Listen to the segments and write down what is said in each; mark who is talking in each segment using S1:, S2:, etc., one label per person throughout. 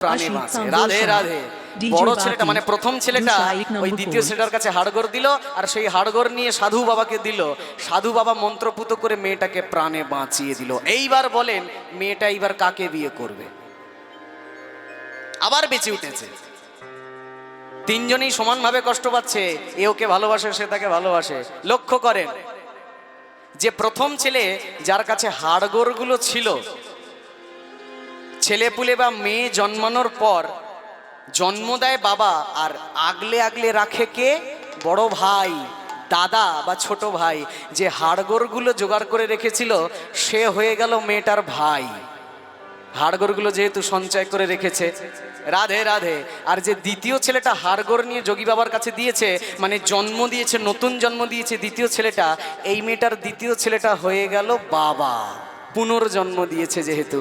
S1: প্রাণে বাঁচে। রাধে রাধে। বড় ছেলেটা মানে প্রথম ছেলেটা ওই দ্বিতীয় ছেলেটার কাছে হাড়গোড় দিল, আর সেই হাড়গোড় নিয়ে সাধু বাবাকে দিল। সাধু বাবা মন্ত্রপুত করে মেয়েটাকে প্রাণে বাঁচিয়ে দিল। এইবার বলেন মেয়েটা এইবার কাকে বিয়ে করবে? আবার বেঁচে উঠেছে। তিনজনই সমানভাবে কষ্ট পাচ্ছে, এ ওকে ভালোবাসে, সে তাকে ভালোবাসে। লক্ষ্য করেন যে প্রথম ছেলে যার কাছে হাড়গোড়গুলো ছিল, ছেলেপুলে বা মেয়ে জন্মানোর পর জন্ম দেয় বাবা, আর আগলে আগলে রাখে কে? বড় ভাই, দাদা বা ছোট ভাই। যে হাড়গোড়গুলো জোগাড় করে রেখেছিল সে হয়ে গেল মেয়েটার ভাই। হাড়গোড়গুলো যেহেতু সঞ্চয় করে রেখেছে। রাধে রাধে। আর যে দ্বিতীয় ছেলেটা হাড়গোড় নিয়ে যোগী বাবার কাছে দিয়েছে, মানে জন্ম দিয়েছে, নতুন জন্ম দিয়েছে দ্বিতীয় ছেলেটা, এই মেয়েটার দ্বিতীয় ছেলেটা হয়ে গেল বাবা, পুনর্জন্ম দিয়েছে যেহেতু।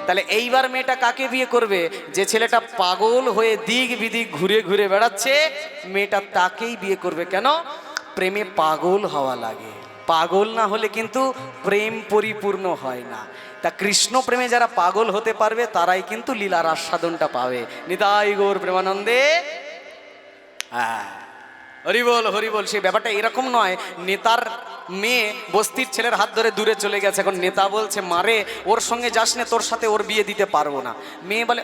S1: তাহলে এইবার মেয়েটা কাকে বিয়ে করবে? যে ছেলেটা পাগল হয়ে দিক বিদিক ঘুরে ঘুরে বেড়াচ্ছে, মেয়েটা তাকেই বিয়ে করবে। কেন? প্রেমে পাগল হওয়া লাগে। পাগল না হলে কিন্তু প্রেম পরিপূর্ণ হয় না। তা কৃষ্ণ প্রেমে যারা পাগল হতে পারবে তারাই কিন্তু লীলার আস্বাদনটা পাবে। নিতাই গৌর প্রেমানন্দে। হ্যাঁ, হরিবল হরিবল। সেই ব্যাপারটা এরকম নয় নেতার মেয়ে বস্তির ছেলের হাত ধরে দূরে চলে গেছে, এখন নেতা বলছে মারে ওর সঙ্গে যাস না, তোর সাথে ওর বিয়ে দিতে পারবো না। মেয়ে বলে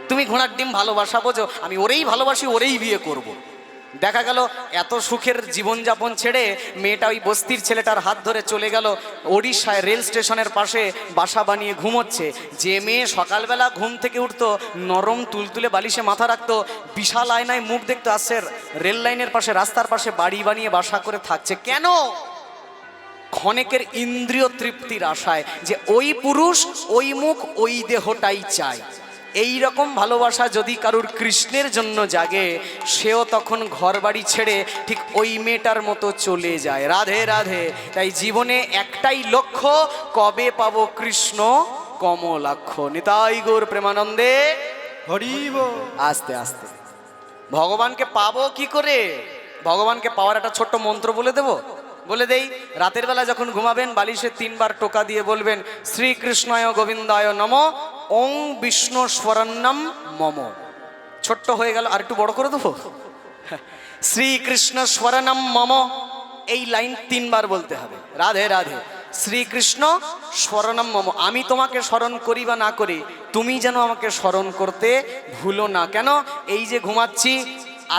S1: তুমি ঘোড়ার ডিম ভালোবাসা বোঝো, আমি ওরেই ভালোবাসি, ওরেই বিয়ে করব। দেখা গেল এত সুখের জীবনযাপন ছেড়ে মেয়েটা ওই বস্তির ছেলেটার হাত ধরে চলে গেল ওড়িশায়, রেল স্টেশনের পাশে বাসা বানিয়ে ঘুমোচ্ছে। যে মেয়ে সকালবেলা ঘুম থেকে উঠতো, নরম তুলতুলে বালিশে মাথা রাখতো, বিশাল আয়নায় মুখ দেখতো, আসছে রেল লাইনের পাশে, রাস্তার পাশে বাড়ি বানিয়ে বাসা করে থাকছে। কেন? ক্ষণিকের ইন্দ্রিয় তৃপ্তির আশায়, যে ওই পুরুষ, ওই মুখ, ওই দেহটাই চাই। এই রকম ভালোবাসা যদি কারুর কৃষ্ণের জন্য জাগে, সেও তখন ঘর বাড়ি ছেড়ে ঠিক ওই মেয়েটার মতো চলে যায়। রাধে রাধে। তাই জীবনে একটাই লক্ষ্য, কবে পাবো কৃষ্ণ কমলাক্ষ। নিতাই গৌর প্রেমানন্দে
S2: হরিব।
S1: আস্তে আস্তে। ভগবানকে পাবো কি করে? ভগবানকে পাওয়ার একটা ছোট্ট মন্ত্র বলে দেব, বলে দেই। রাতের বেলা যখন ঘুমাবেন বালিশে 3 বার টোকা দিয়ে বলবেন শ্রীকৃষ্ণায় গোবিন্দায় নম, ওং বিষ্ণু স্মরণম মম। ছোট্ট হয়ে গেল, আর একটু বড় করে দেবো। শ্রীকৃষ্ণ স্মরণম মম, এই লাইন 3 বার বলতে হবে। রাধে রাধে। শ্রীকৃষ্ণ স্মরণম মম, আমি তোমাকে স্মরণ করি বা না করি, তুমি যেন আমাকে স্মরণ করতে ভুলো না। কেন? এই যে ঘুমাচ্ছি,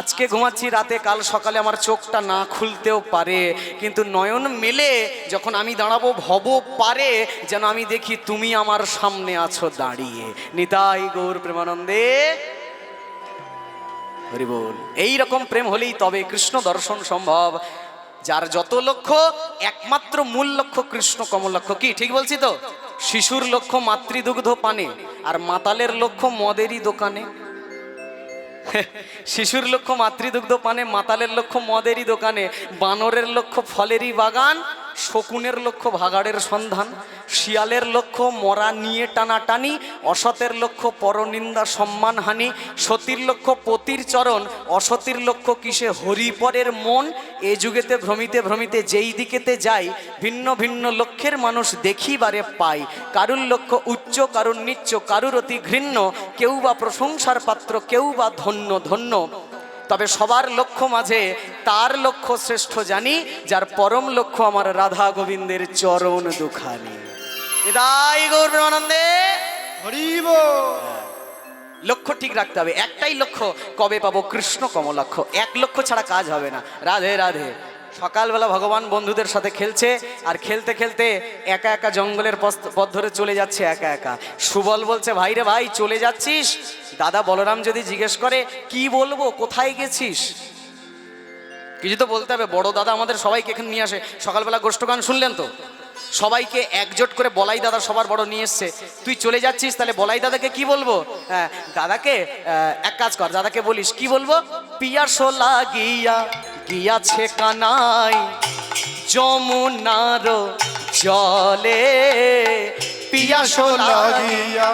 S1: আজকে ঘুমাচ্ছি রাতে, কাল সকালে আমার চোখটা না খুলতেও পারে, কিন্তু নয়ন মেলে যখন আমি দাঁড়াবো ভব পারে যেন আমি দেখি তুমি আমার সামনে আছো দাঁড়িয়ে। নিতাই গৌর প্রেমানন্দে হরি বল। এইরকম প্রেম হলেই তবে কৃষ্ণ দর্শন সম্ভব। যার যত লক্ষ্য, একমাত্র মূল লক্ষ্য কৃষ্ণ কমলাক্ষ। কি ঠিক বলছি তো? শিশুর লক্ষ্য মাতৃদুগ্ধ পানে, আর মাতালের লক্ষ্য মদেরই দোকানে। শিশুর লক্ষ্য মাতৃদুগ্ধ পানে, মাতালের লক্ষ্য মদেরই দোকানে, বানরের লক্ষ্য ফলেরই বাগান, শকুনের লক্ষ্য ভাগাড়ের সন্ধান, শিয়ালের লক্ষ্য মরা নিয়ে টানাটানি, অসতের লক্ষ্য পরনিন্দা সম্মানহানি, সতীর লক্ষ্য পতির চরণ, অসতীর লক্ষ্য কিসে হরিপরের মন। এ যুগেতে ভ্রমিতে ভ্রমিতে যেই দিকেতে যাই, ভিন্ন ভিন্ন লক্ষ্যের মানুষ দেখিবারে পাই। কারুর লক্ষ্য উচ্চ, কারুর নিচ্চ, কারুর অতি ঘৃণ্য, কেউ বা প্রশংসার পাত্র, কেউ বা ধন্য ধন্য। তবে সবার লক্ষ্য মাঝে তার লক্ষ্য শ্রেষ্ঠ জানি, যার পরম লক্ষ্য আমার রাধা গোবিন্দের চরণ দুখানি। নিতাই গৌর প্রেমানন্দে
S2: হরিব।
S1: লক্ষ্য ঠিক রাখতে হবে। একটাই লক্ষ্য, কবে পাবো কৃষ্ণ কমলাক্ষ। এক লক্ষ্য ছাড়া কাজ হবে না। রাধে রাধে। সকালবেলা ভগবান বন্ধুদের সাথে খেলছে, আর খেলতে খেলতে একা একা জঙ্গলের পথ ধরে চলে যাচ্ছে একা একা। সুবল বলছে ভাই রে ভাই চলে যাচ্ছিস? দাদা বলরাম যদি জিজ্ঞেস করে কি বলবো, কোথায় গেছিস? কিছু তো বলতে হবে। বড় দাদা আমাদের সবাইকে এখানে নিয়ে আসে। সকালবেলা গোষ্ঠ গান শুনলেন তো? সবাইকে একজোট করে বলাই দাদা সবার বড় নিয়ে এসছে। তুই চলে যাচ্ছিস, তাহলে বলাই দাদাকে কি বলবো? হ্যাঁ, দাদাকে এক কাজ কর, দাদাকে বলিস কি বলবো? পিয়াসো লাগিয়া গিয়াছে কানাই যমুনার জলে, পিয়াসো লাগিয়া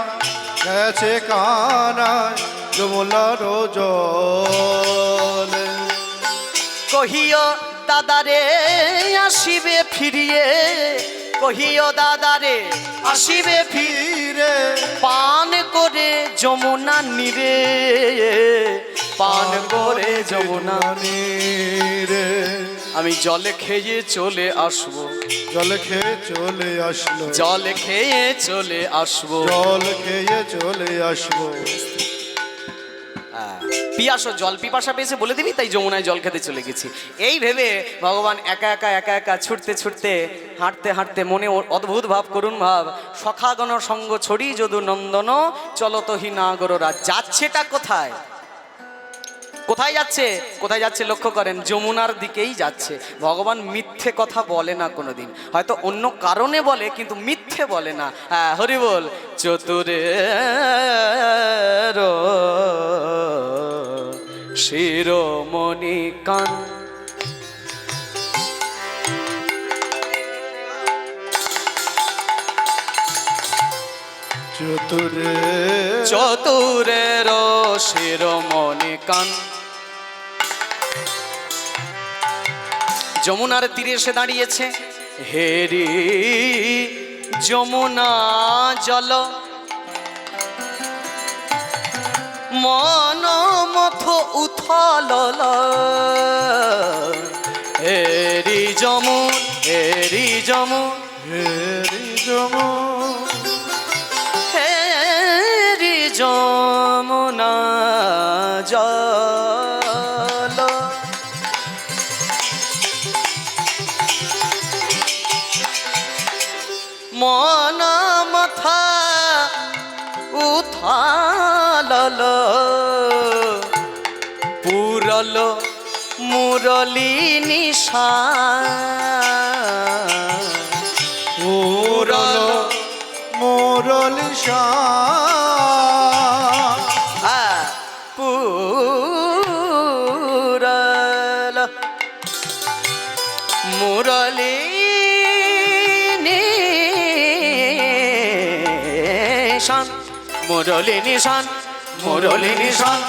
S2: গেছে কানাই যমুনার জলে।
S1: কহিও দাদারে আসিবে ফিরিয়ে, কহিও দাদারে আসিবে
S2: ফিরে
S1: পান করে যমুনা নীরে, পান করে যমুনা।
S2: রে
S1: আমি জল খেয়ে চলে আসবো,
S2: জল খেয়ে চলে আসলো,
S1: জল খেয়ে চলে আসবো।
S2: জল খেয়ে চলে আসবো।
S1: পিয়াসো জল পিপাসা পেয়েছে বলে দিবি, তাই যমুনায় জল খেতে চলে গেছি। এই ভেবে ভগবান একা একা একা একা ছুটতে ছুটতে হাঁটতে হাঁটতে মনে অদ্ভুত ভাব করুন ভাব, সখাগণ সঙ্গ ছড়ি যদু নন্দন চলতহি নাগররা। যাচ্ছেটা কোথায়? কোথায় যাচ্ছে? কোথায় যাচ্ছে লক্ষ্য করেন, যমুনার দিকেই যাচ্ছে। ভগবান মিথ্যে কথা বলে না কোনোদিন, হয়তো অন্য কারণে বলে কিন্তু মিথ্যে বলে না। হ্যাঁ, হরি বল। চতুরে শিরোমণি কান,
S2: চতুরে
S1: চতুরের শিরোমণি কান। যমুনার তীরে এসে দাঁড়িয়েছে, হেরি যমুনা জল মন মথ উথল, হেরি যমুন, হেরি যমুন,
S2: হেরি যমুন,
S1: হেরি যমুনা জল। মন মাথা উথাল, পুরল মুরলি নিশান,
S2: পুরল মুরলি
S1: পুরল মুরলি নিশান, মুরলি নিশান, মুরলি নিশান।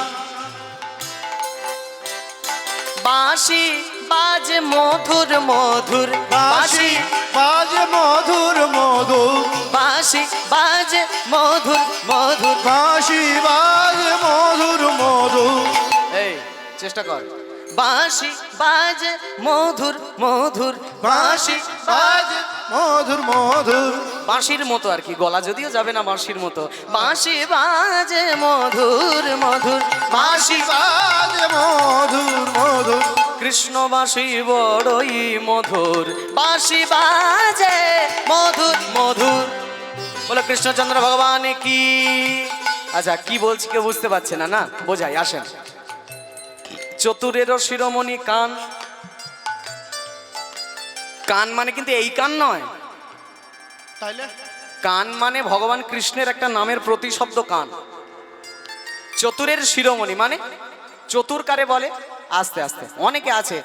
S1: বাঁশি বাজে মধুর মধুর,
S2: বাঁশি বাজে মধুর মধুর,
S1: বাঁশি বাজে মধুর মধুর,
S2: বাঁশি বাজে মধুর মধুর।
S1: এই চেষ্টা কর। বাঁশি বাজে মধুর মধুর, বাঁশি
S2: বাজে মধুর মধুর,
S1: বাঁশির মতো আর কি, গলা যদিও যাবে না বাঁশির মতো। বাঁশি বাজে মধুর মধুর, বাঁশি
S2: বাজে মধুর মধুর,
S1: কৃষ্ণ বাঁশি বড়ই মধুর, বাঁশি বাজে মধুর মধুর। বলে কৃষ্ণচন্দ্র ভগবান কি। আচ্ছা, কি বলছি কেউ বুঝতে পারছে না? না বোঝাই, আসেন। চতুরেরও শিরোমণি কান। কান মানে কিন্তু এই কান নয়,
S2: তাইলে
S1: কান মানে ভগবান কৃষ্ণের একটা নামের প্রতিশব্দ কান। চতুরের শিরোমণি মানে চতুর কারে বলে? আস্তে আস্তে অনেকে আছে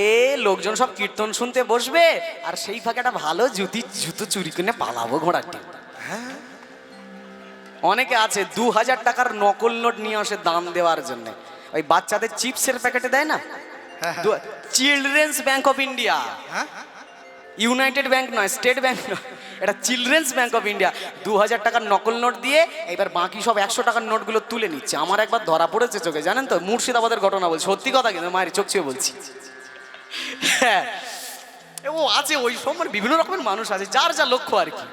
S1: এ লোকজন সব কীর্তন শুনতে বসবে আর সেই ফাঁকে একটা ভালো জুতো চুরি করে পালাবো ঘোড়াটি। অনেকে আছে 2000 টাকার নকল নোট নিয়ে আসে দাম দেওয়ার জন্য। ওই বাচ্চাদের চিপসের প্যাকেটে দেয় না, children's bank of India, United bank নয়, স্টেট ব্যাংক নয়, এটা চিলড্রেন্স ব্যাংক অফ ইন্ডিয়া। 2000 টাকার নকল নোট দিয়ে এবার বাকি সব 100 টাকার নোটগুলো তুলে নিচ্ছে। আমার একবার ধরা পড়েছে চোখে, জানেন তো, মুর্শিদাবাদের ঘটনা বলছি, সত্যি কথা কিন্তু মায়ের চোখ ছুঁয়ে বলছি। হ্যাঁ, ও আছে ওই সময় বিভিন্ন রকমের মানুষ আছে যার যা লক্ষ্য আর কি।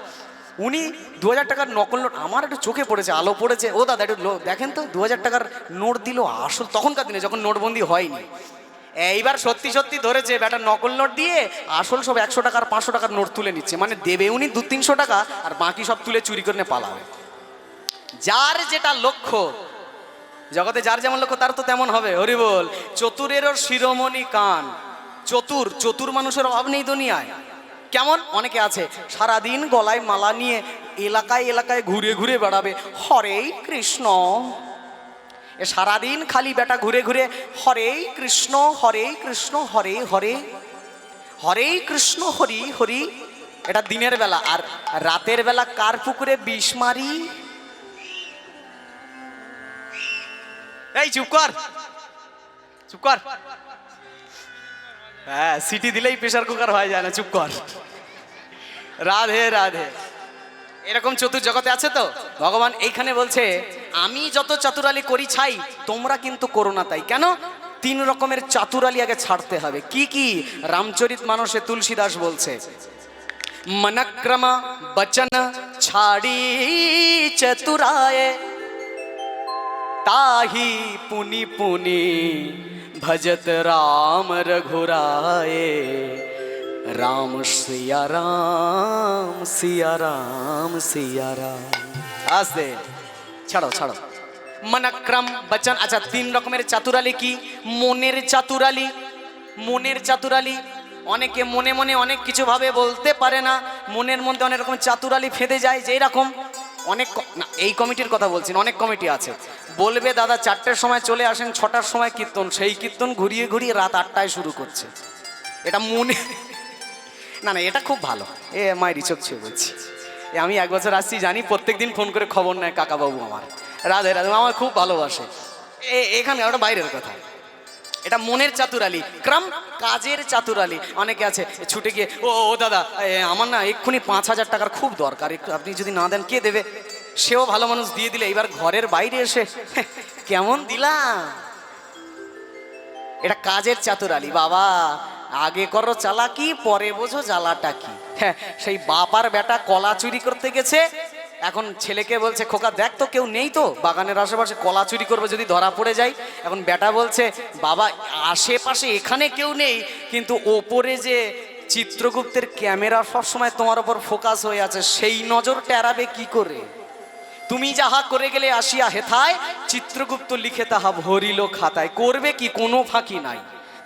S1: উনি 2000 টাকার নকল নোট, আমার একটু চোখে পড়েছে, আলো পড়েছে, ও দাদা একটু দেখেন তো 2000 টাকার নোট দিল আসল, তখনকার দিনে যখন নোটবন্দি হয়নি। এইবার সত্যি সত্যি ধরেছে ব্যাটা নকল নোট দিয়ে আসল সব 100 টাকার 500 টাকার নোট তুলে নিচ্ছে। মানে দেবে উনি 200-300 টাকা আর বাকি সব তুলে চুরি করে নিয়ে পালাবে। যার যেটা লক্ষ্য, জগতে যার যেমন লক্ষ্য তার তো তেমন হবে। হরি বল। চতুরেরও শিরোমণি কান। চতুর, চতুর মানুষের অভাব নেই দুনিয়ায়। কেমন? অনেকে আছে সারাদিন গলায় মালা নিয়ে এলাকায় এলাকায় ঘুরে ঘুরে বেড়াবে, হরে কৃষ্ণ। এ সারাদিন খালি বেটা ঘুরে ঘুরে হরে কৃষ্ণ হরে হরে, হরে কৃষ্ণ হরি হরি। এটা দিনের বেলা। আর রাতের বেলা কার পুকুরে বিষ মারি? এই চুপ কর, চুপ কর। হ্যাঁ, সিটি দিলেই প্রেসার কুকার হয়ে যায় না, চুপ কর। রাধে রাধে। এরকম চতুর জগতে আছে তো ভগবান এইখানে বলছে আমি যত চাতুরালি করি ছাই তোমরা কিন্তু করো না তাই। কেন? 3 রকমের চাতুরালি আগে ছাড়তে হবে। কি কি? রামচরিত মানসে তুলসীদাস বলছে मनक्रम बचन छाड़ी चतुराए ताही पुनि पुनि भजत राम रघुराए राम सिया राम सिया राम सिया राम। आस्ते ছাড়ো ছাড়ো। मनक्रम बचन। अच्छा 3 রকমের চাতুরালি কি? মনের চাতুরালি। মনের চাতুরালি অনেকে মনে মনে অনেক কিছু ভাবে বলতে পারে না, মনের মধ্যে অনেক রকম চাতুরালি ফেঁদে যায়। যেই রকম অনেক না, এই কমিটির কথা বলছি না, অনেক কমিটি আছে বলবে দাদা 4টের সময় চলে আসেন, 6টার সময় কীর্তন, সেই কীর্তন ঘুরিয়ে ঘুরিয়ে রাত 8টায় শুরু করছে। এটা মনে না না, এটা খুব ভালো। এ মায়ের ইচক ছুঁয়ে বলছি, আমি 1 বছর আসছি জানি, প্রত্যেকদিন ফোন করে খবর নেয় কাকাবাবু আমার। রাধে রাধে, আমার খুব ভালোবাসে। এখানে ওটা বাইরের কথা, এটা মনের চাতুরালি। ক্রম কাজের চাতুরালি। অনেকে আছে ছুটে গিয়ে ও দাদা আমার না এক্ষুনি 5,000 টাকার খুব দরকার, একটু আপনি যদি না দেন কে দেবে? সেও ভালো মানুষ দিয়ে দিলে এবার ঘরের বাইরে এসে কেমন দিলাম। এটা কাজের চাতুরালি। বাবা আগে করো চালাকি, পরে বোঝো জ্বালাটা কি। হ্যাঁ, সেই বাপার বেটা কলা চুরি করতে গেছে, এখন ছেলেকে বলছে খোকা দেখ তো কেউ নেই তো বাগানের আশেপাশে, কলা চুরি করবে যদি ধরা পড়ে যায়। এখন বেটা বলছে বাবা আশেপাশে এখানে কেউ নেই, কিন্তু ওপরে যে চিত্রগুপ্তের ক্যামেরা সবসময় তোমার ওপর ফোকাস হয়ে আছে, সেই নজর টেরাবে কি করে? তুমি যাহা করে গেলে আসিয়া হেথায়, চিত্রগুপ্ত লিখে তাহা ভরিল খাতায়। করবে কি? কোনো ফাঁকি নাই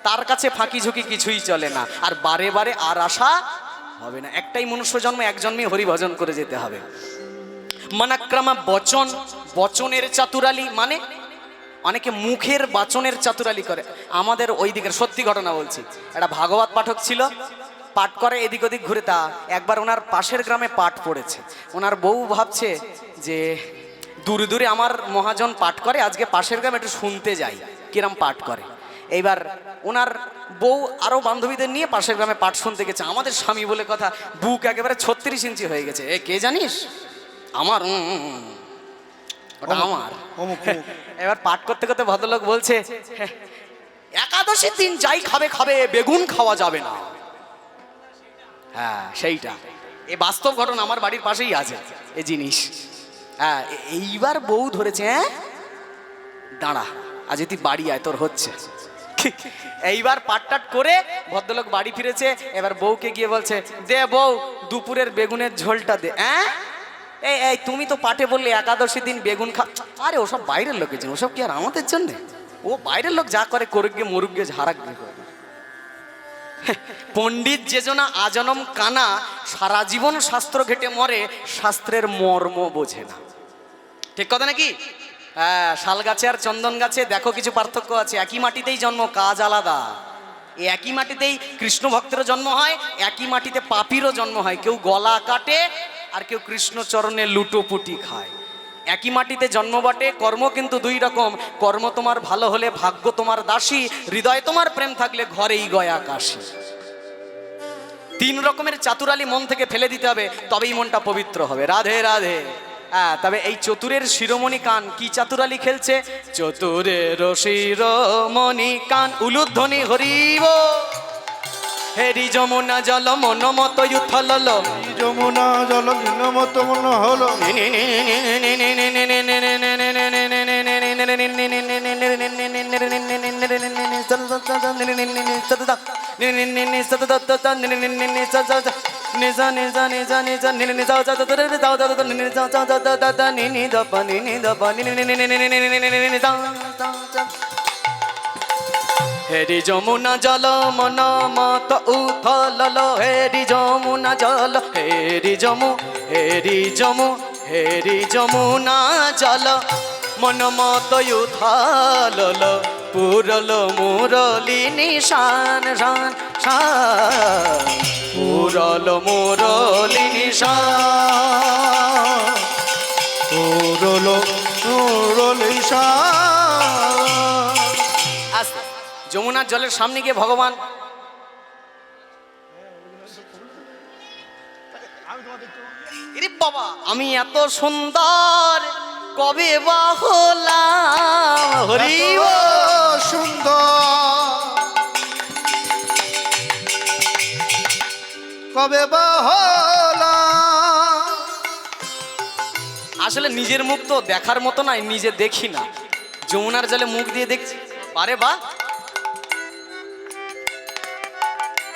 S1: তার কাছে, ফাঁকি ঝুঁকি কিছুই চলে না। আর বারে বারে আর আশা হবে না, একটাই মনুষ্য জন্ম, এক জন্মে হরিভজন করে যেতে হবে। মানাক্রমা বচন, বচনের চাতুরালি মানে অনেকে মুখের বাচনের চাতুরালি করে। আমাদের ওই দিকের সত্যি ঘটনা বলছি, একটা ভাগবত পাঠক ছিল, পাঠ করে এদিক ওদিক ঘুরে। তা একবার ওনার পাশের গ্রামে পাঠ পড়েছে, ওনার বউ ভাবছে যে দূরে দূরে আমার মহাজন পাঠ করে, আজকে পাশের গ্রামে একটু শুনতে যাই কিরম পাঠ করে। এইবার ওনার বউ আরো বান্ধবীদের নিয়ে পাশের গ্রামে পাঠ শুনতে গেছে। আমাদের স্বামী বলে কথা, বুক একেবারে 36 ইঞ্চি হয়ে গেছে। এ কে জানিস? আমার ওটা আমার। এবার পাঠ করতে করতে ভদ্রলোক বলছে একাদশীর দিন যাই খাবে খাবে, বেগুন খাওয়া যাবে না। হ্যাঁ সেইটা, এ বাস্তব ঘটনা, আমার বাড়ির পাশেই আছে এই জিনিস। হ্যাঁ, এইবার বউ ধরেছে, হ্যাঁ দাঁড়া আজ তুই বাড়ি আয়, তোর হচ্ছে। এইবার পাটটাট করে ভদ্রলোক বাড়ি ফিরেছে। এবার বউকে গিয়ে বলছে দে বউ দুপুরের বেগুনের ঝোলটা দে। হ্যাঁ এই তুমি তো পাঠে বললে একাদশী দিন বেগুন খা। আরে ওসব বাইরের লোকের জন্য, ওসব কি আর আমাদের জন্যে? ও বাইরের লোক যা করে করুক গে, মরুক গে, ঝাড়াক গে। পণ্ডিত যেজনা আজনম কানা, সারা জীবন শাস্ত্র ঘেটে মরে, শাস্ত্রের মর্ম বোঝে না। ঠিক কথা নাকি? হ্যাঁ, শাল গাছে আর চন্দন গাছে দেখো কিছু পার্থক্য আছে, একই মাটিতেই জন্ম, কাজ আলাদা। এই একই মাটিতেই কৃষ্ণ ভক্তেরও জন্ম হয়, একই মাটিতে পাপীরও জন্ম হয়। কেউ গলা কাটে আর কেউ কৃষ্ণ চরণে লুটোপুটি খায়। একই মাটিতে জন্ম বটে, কর্ম কিন্তু 2 রকম। কর্ম তোমার ভালো হলে ভাগ্য তোমার দাসী, হৃদয় তোমার প্রেম থাকলে ঘরেই গয়া কাশী। 3 রকমের চাতুরালি মন থেকে ফেলে দিতে হবে, তবেই মনটা পবিত্র হবে। রাধে রাধে। হ্যাঁ, তবে এই চতুরের শিরোমণি কান কি চাতুরালি খেলছে? চতুরের শিরোমণি কান উলুধ্বনি হরিব, হেরি যমুনা জল মন মত উথল,
S2: যমুনা জল মত মন হল,
S1: হেরি যমুনা জল মন মত উথল, হেরি যমুনা জল, হেরি যমু, হেরি যমু, হেরি যমুনা জল মন মত উথল, পুরল মুরলি নিশান শান শান, পুরল মুরলি নিশান,
S2: পুরল মুরলি শান।
S1: আস্তে যমুনার জলের সামনে গিয়ে ভগবান এরে বাবা, আমি এত সুন্দর কবে বা হলাম? হরি
S2: এত
S1: বল।
S2: সুন্দর কবে বা হলাম।
S1: আসলে নিজের মুখ তো দেখার মতো নয়, নিজে দেখি না। যমুনার জলে মুখ দিয়ে দেখছি, পারে বা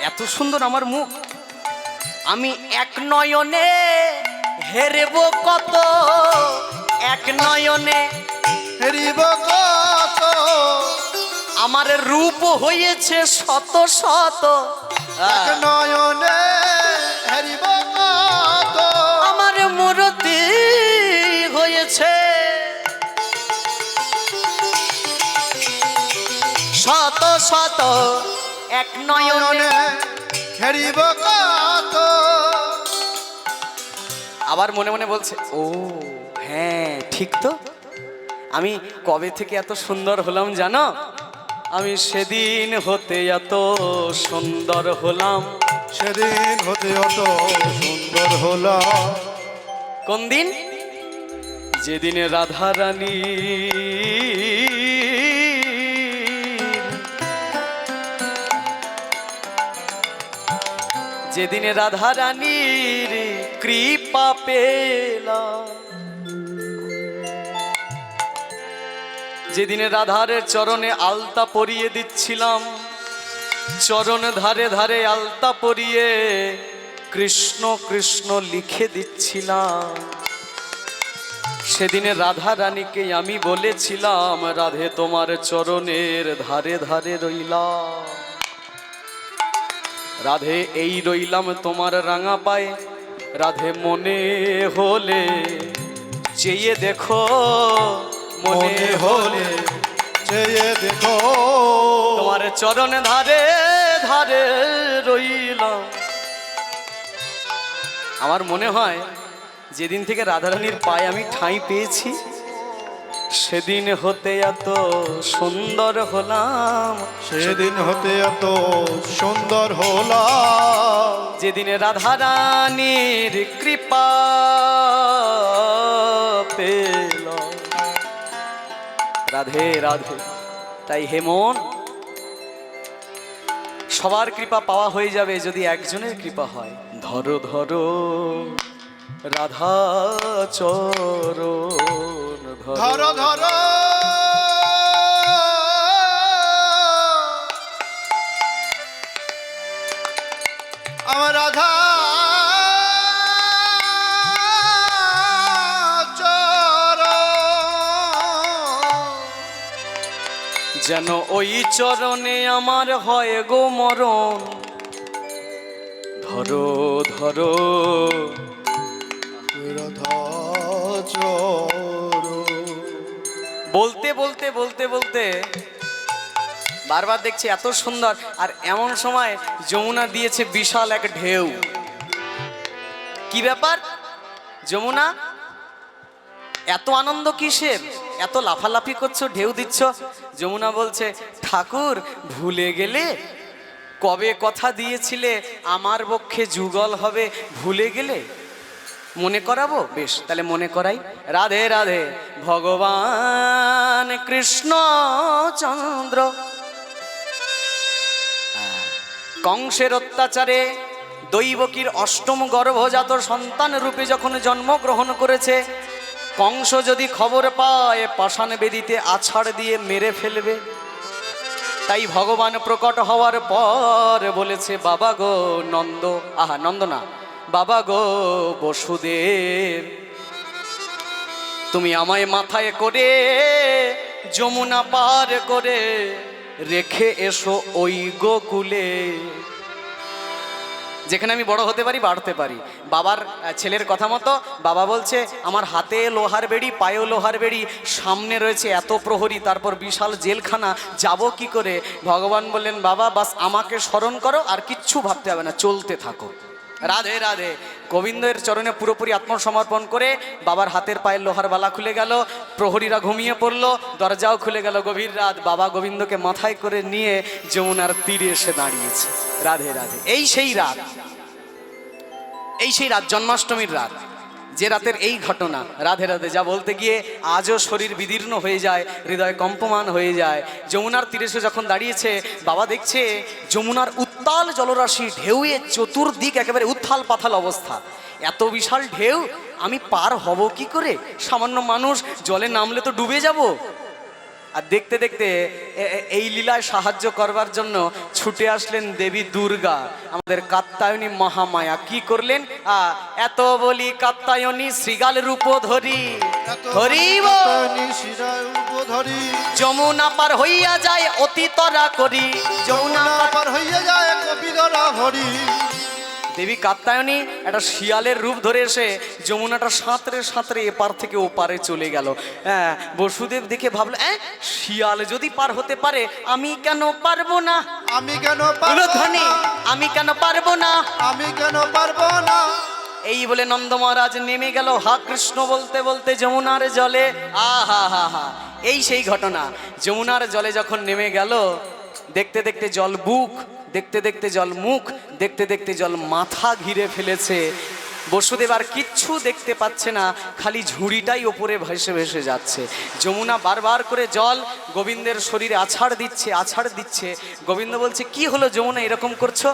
S1: এত সুন্দর আমার মুখ। আমি এক নয়নে হেরেব কত, এক নয়নে
S2: হেরিব কত,
S1: আমার রূপ হয়েছে শত শত।
S2: এক নয়নে হেরিব কত,
S1: আমার মূর্তি হয়েছে শত শত, এক নয়নে।
S2: নয়নে হেরিব কত।
S1: আবার মনে মনে বলছে, ও হ্যাঁ ঠিক তো, আমি কবে থেকে এত সুন্দর হলাম জানো? আমি সেদিন হতে এত সুন্দর হলাম।
S2: সেদিন হতে অত সুন্দর হলাম।
S1: কোন দিন? যেদিনে রাধা রানী যেদিনে রাধা রানীর কৃপা পেলাম, যেদিনে রাধার চরণে আলতা পরিয়ে দিচ্ছিলাম, চরণ ধারে ধারে আলতা পরিয়ে কৃষ্ণ কৃষ্ণ লিখে দিচ্ছিলাম, সেদিনে রাধা রানীকে আমি বলেছিলাম, রাধে তোমার চরণের ধারে ধারে রইলাম, রাধে এই রইলাম তোমার রাঙা পায়ে, রাধে মনে হলে চেয়ে দেখো,
S2: মনে হলে চেয়ে দেখো,
S1: তোমার চরণ ধারে ধারে রইলাম। আমার মনে হয় যেদিন থেকে রাধারানীর পায়ে আমি ঠাঁই পেয়েছি, সেদিন হতে এত সুন্দর হলাম,
S2: সেদিন হতে এত সুন্দর হলাম।
S1: যেদিনে রাধারানীর কৃপা পেলাম। রাধে রাধে। তাই হে মন, সবার কৃপা পাওয়া হয়ে যাবে যদি একজনের কৃপা হয়। ধরো ধরো রাধা চরণ,
S2: ধরো ধরো আমার রাধা
S1: যেন ওই চরণে আমার হয় গো মরণ। ধরো ধরো
S2: রাধা চরণ।
S1: বলতে বলতে বলতে বলতে বারবার দেখছি এত সুন্দর, আর এমন সময় যমুনা দিয়েছে বিশাল এক ঢেউ। কি ব্যাপার যমুনা, এত আনন্দ কিসের, এত লাফালাফি করছো, ঢেউ দিচ্ছ? যমুনা বলছে, ঠাকুর ভুলে গেলে? কবে কথা দিয়েছিলে আমার পক্ষে যুগল হবে, ভুলে গেলে? মনে করাবো? বেশ, তাহলে মনে করাই। রাধে রাধে। ভগবান কৃষ্ণচন্দ্র কংসের অত্যাচারে দৈবকীর অষ্টম গর্ভজাত সন্তান রূপে যখন জন্মগ্রহণ করেছে, কংস যদি খবর পায় পাষাণ বেদিতে আছাড় দিয়ে মেরে ফেলবে। তাই ভগবান প্রকট হওয়ার পর বলেছে, বাবা গো নন্দ, আহা নন্দ না, বাবা গো বসুদেব, তুমি আমায় মাথায় করে যমুনা পার করে রেখে এসো ওই গোকুলে, যেখানে আমি বড় হতে পারি, বাড়তে পারি। বাবার ছেলের কথা মতো বাবা বলছে, আমার হাতে লোহার বেড়ি, পায়েও লোহার বেড়ি, সামনে রয়েছে এত প্রহরী, তারপর বিশাল জেলখানা, যাব কি করে? ভগবান বললেন, বাবা বাস আমাকে স্মরণ করো, আর কিচ্ছু ভাবতে হবে না, চলতে থাকো। রাধে রাধে। গোবিন্দের চরণে পুরোপুরি আত্মসমর্পণ করে বাবার হাতের পায়ের লোহার বালা খুলে গেল, প্রহরীরা ঘুমিয়ে পড়লো, দরজাও খুলে গেল। গভীর রাত, বাবা গোবিন্দকে মাথায় করে নিয়ে যমুনার তীরে এসে দাঁড়িয়েছে। রাধে রাধে। এই সেই রাত, এই সেই রাত, জন্মাষ্টমীর রাত। যে রাতের এই ঘটনা, রাধে রাধে, যা বলতে গিয়ে আজও শরীর বিদীর্ণ হয়ে যায়, হৃদয় কম্পমান হয়ে যায়। যমুনার তীরে সে যখন দাঁড়িয়েছে, বাবা দেখছে যমুনার উত্তাল জলরাশি, ঢেউয়ে চতুর্দিক একেবারে উত্থাল পাথাল অবস্থা। এত বিশাল ঢেউ, আমি পার হব কি করে? সামান্য মানুষ, জলে নামলে তো ডুবে যাব। আর দেখতে দেখতে এই লীলায় সাহায্য করবার জন্য ছুটে আসলেন দেবী দুর্গা, আমাদের কাত্যায়নী মহামায়া। কি করলেন? এত বলি কাত্যায়নী শ্রীগাল রূপ ধরি, ধরিব
S2: ধরি
S1: যমুনা পার হইয়া যায় অতি তরা করি,
S2: যমুনা পার হইয়া যায় কপিধরা হরি।
S1: দেবী কাত্যায়নী একটা শিয়ালের রূপ ধরে এসে যমুনাটা সাঁতরে সাঁতরে এপার থেকে ওপারে চলে গেল। হ্যাঁ, বসুদেব দেখে ভাবলো, শিয়াল যদি পার হতে পারে, আমি কেন পারবো না?
S2: আমি কেন পারবো না?
S1: আমি কেন পারবো না?
S2: আমি কেন পারবো না?
S1: এই বলে নন্দ মহারাজ নেমে গেল হা কৃষ্ণ বলতে বলতে যমুনার জলে। আহা হা হা, এই সেই ঘটনা। যমুনার জলে যখন নেমে গেল, দেখতে দেখতে জল বুক, দেখতে দেখতে জল মুখ, দেখতে দেখতে জল মাথা ঘিরে ফেলেছে। বসুদেব আর কিচ্ছু দেখতে পাচ্ছে না, খালি ঝুড়িটাই ওপরে ভেসে ভেসে যাচ্ছে। যমুনা বারবার করে জল গোবিন্দের শরীরে আছাড় দিচ্ছে, আছাড় দিচ্ছে। গোবিন্দ বলছে, কি হলো যমুনা, এরকম করছো?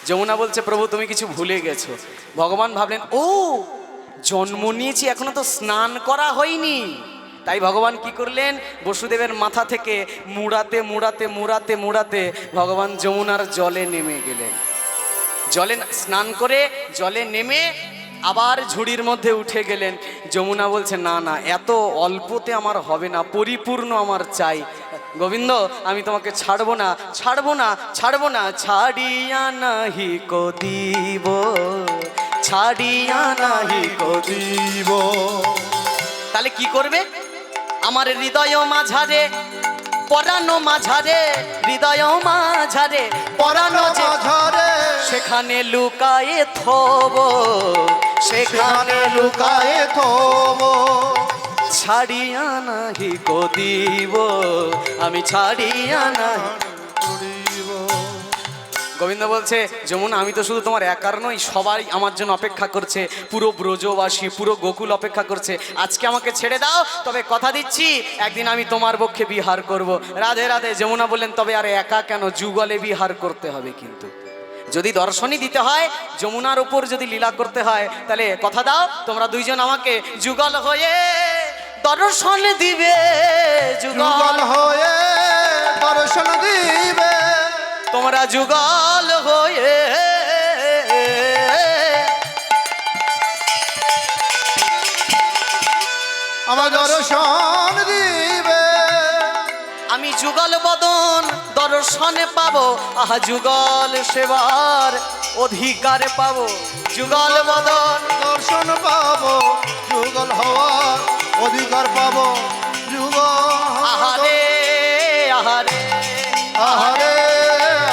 S1: যমুনা বলছে, প্রভু তুমি কিছু ভুলে গেছো। ভগবান ভাবলেন, ও জন্ম নিয়েছি, এখনো তো স্নান করা হয়নি। তাই ভগবান কি করলেন, বসুদেবের মাথা থেকে মুড়াতে মুড়াতে মুড়াতে মুড়াতে ভগবান যমুনার জলে নেমে গেলেন। জলে স্নান করে জলে নেমে আবার ঝুড়ির মধ্যে উঠে গেলেন। যমুনা বলছে, না না, এত অল্পতে আমার হবে না, পরিপূর্ণ আমার চাই। গোবিন্দ, আমি তোমাকে ছাড়বো না, ছাড়বো না, ছাড়বো না, ছাড়িয়া নাহি কো দিব, ছাড়িয়া নাহি কো
S2: দিব।
S1: তাহলে কি করবে? আমার হৃদয় মাঝারে পরানো মাঝারে, হৃদয় মাঝারে পরানো মাঝারে, সেখানে লুকায়ে থব, সেখানে লুকায়ে
S2: থব।
S1: ছাড়িয়া নাহি কো দিব, আমি ছাড়িয়া নাহি। গোবিন্দ বলছে, যমুনা আমি তো শুধু তোমার একার নই, সবাই আমার জন্য অপেক্ষা করছে, পুরো ব্রজবাসী, পুরো গোকুল অপেক্ষা করছে। আজকে আমাকে ছেড়ে দাও, তবে কথা দিচ্ছি একদিন আমি তোমার পক্ষে বিহার করব। রাধে রাধে। যমুনা বললেন, তবে আর একা কেন, যুগলে বিহার করতে হবে। কিন্তু যদি দর্শনই দিতে হয়, যমুনার উপর যদি লীলা করতে হয়, তাহলে কথা দাও তোমরা দুইজন আমাকে যুগল হয়ে দর্শন দিবে,
S2: যুগল হয়ে দর্শন দিবে।
S1: তোমরা যুগল হয়ে
S2: আমার দর্শন দিবে।
S1: আমি যুগল বদন দর্শনে পাবো, আহা যুগল সেবার অধিকার পাবো। যুগল বদন
S2: দর্শন পাবো, যুগল হওয়ার অধিকার পাবো। যুগল
S1: আহারে আহারে
S2: আহারে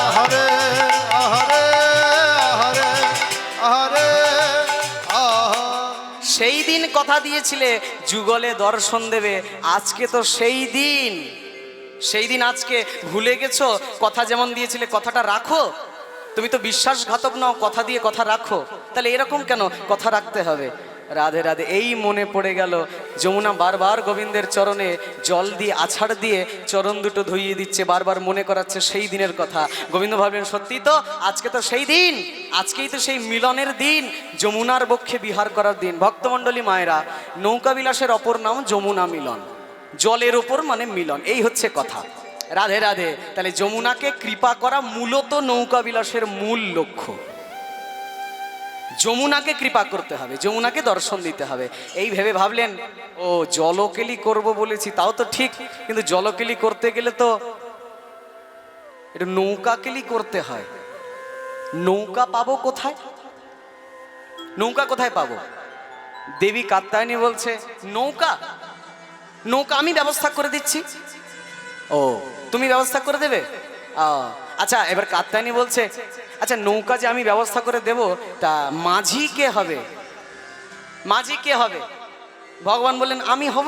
S2: আহারে আহারে আহারে আহারে আহা।
S1: সেই দিন কথা দিয়েছিলে যুগলে দর্শন দেবে, আজকে তো সেই দিন। সেই দিন আজকে ভুলে গেছো? কথা যেমন দিয়েছিলে কথাটা রাখো। তুমি তো বিশ্বাসঘাতক নও, কথা দিয়ে কথা রাখো। তাহলে এরকম কেন, কথা রাখতে হবে। রাধে রাধে। এই মনে পড়ে গেল, যমুনা বারবার গোবিন্দের চরণে জল দিয়ে আছাড় দিয়ে চরণ দুটো ধুইয়ে দিচ্ছে, বারবার মনে করাচ্ছে সেই দিনের কথা। গোবিন্দ ভাবলেন, সত্যি তো আজকে তো সেই দিন, আজকেই তো সেই মিলনের দিন, যমুনার বক্ষে বিহার করার দিন। ভক্তমণ্ডলী মায়েরা, নৌকা বিলাসের অপর নাম যমুনা মিলন, জলের ওপর মানে মিলন, এই হচ্ছে কথা। রাধে রাধে। তাহলে যমুনাকে কৃপা করা মূলত নৌকা বিলাসের মূল লক্ষ্য। যমুনাকে কৃপা করতে হবে, যমুনাকে দর্শন দিতে হবে। এই ভেবে ভাবলেন, ও জলকেলি করব বলেছি, তাও তো ঠিক, কিন্তু জলকেলি করতে গেলে তো এটা নৌকা কেলি করতে হয়। নৌকা পাবো কোথায়? নৌকা কোথায় পাবো? দেবী কাত্যায়নী বলছে, নৌকা, নৌকা আমি ব্যবস্থা করে দিচ্ছি। ও, তুমি ব্যবস্থা করে দেবে? আচ্ছা, এবার কাত্যায়নী বলছে, আচ্ছা নৌকা যে আমি ব্যবস্থা করে দেব, তা মাঝি কে হবে? মাঝি কে হবে? ভগবান বললেন, আমি হব।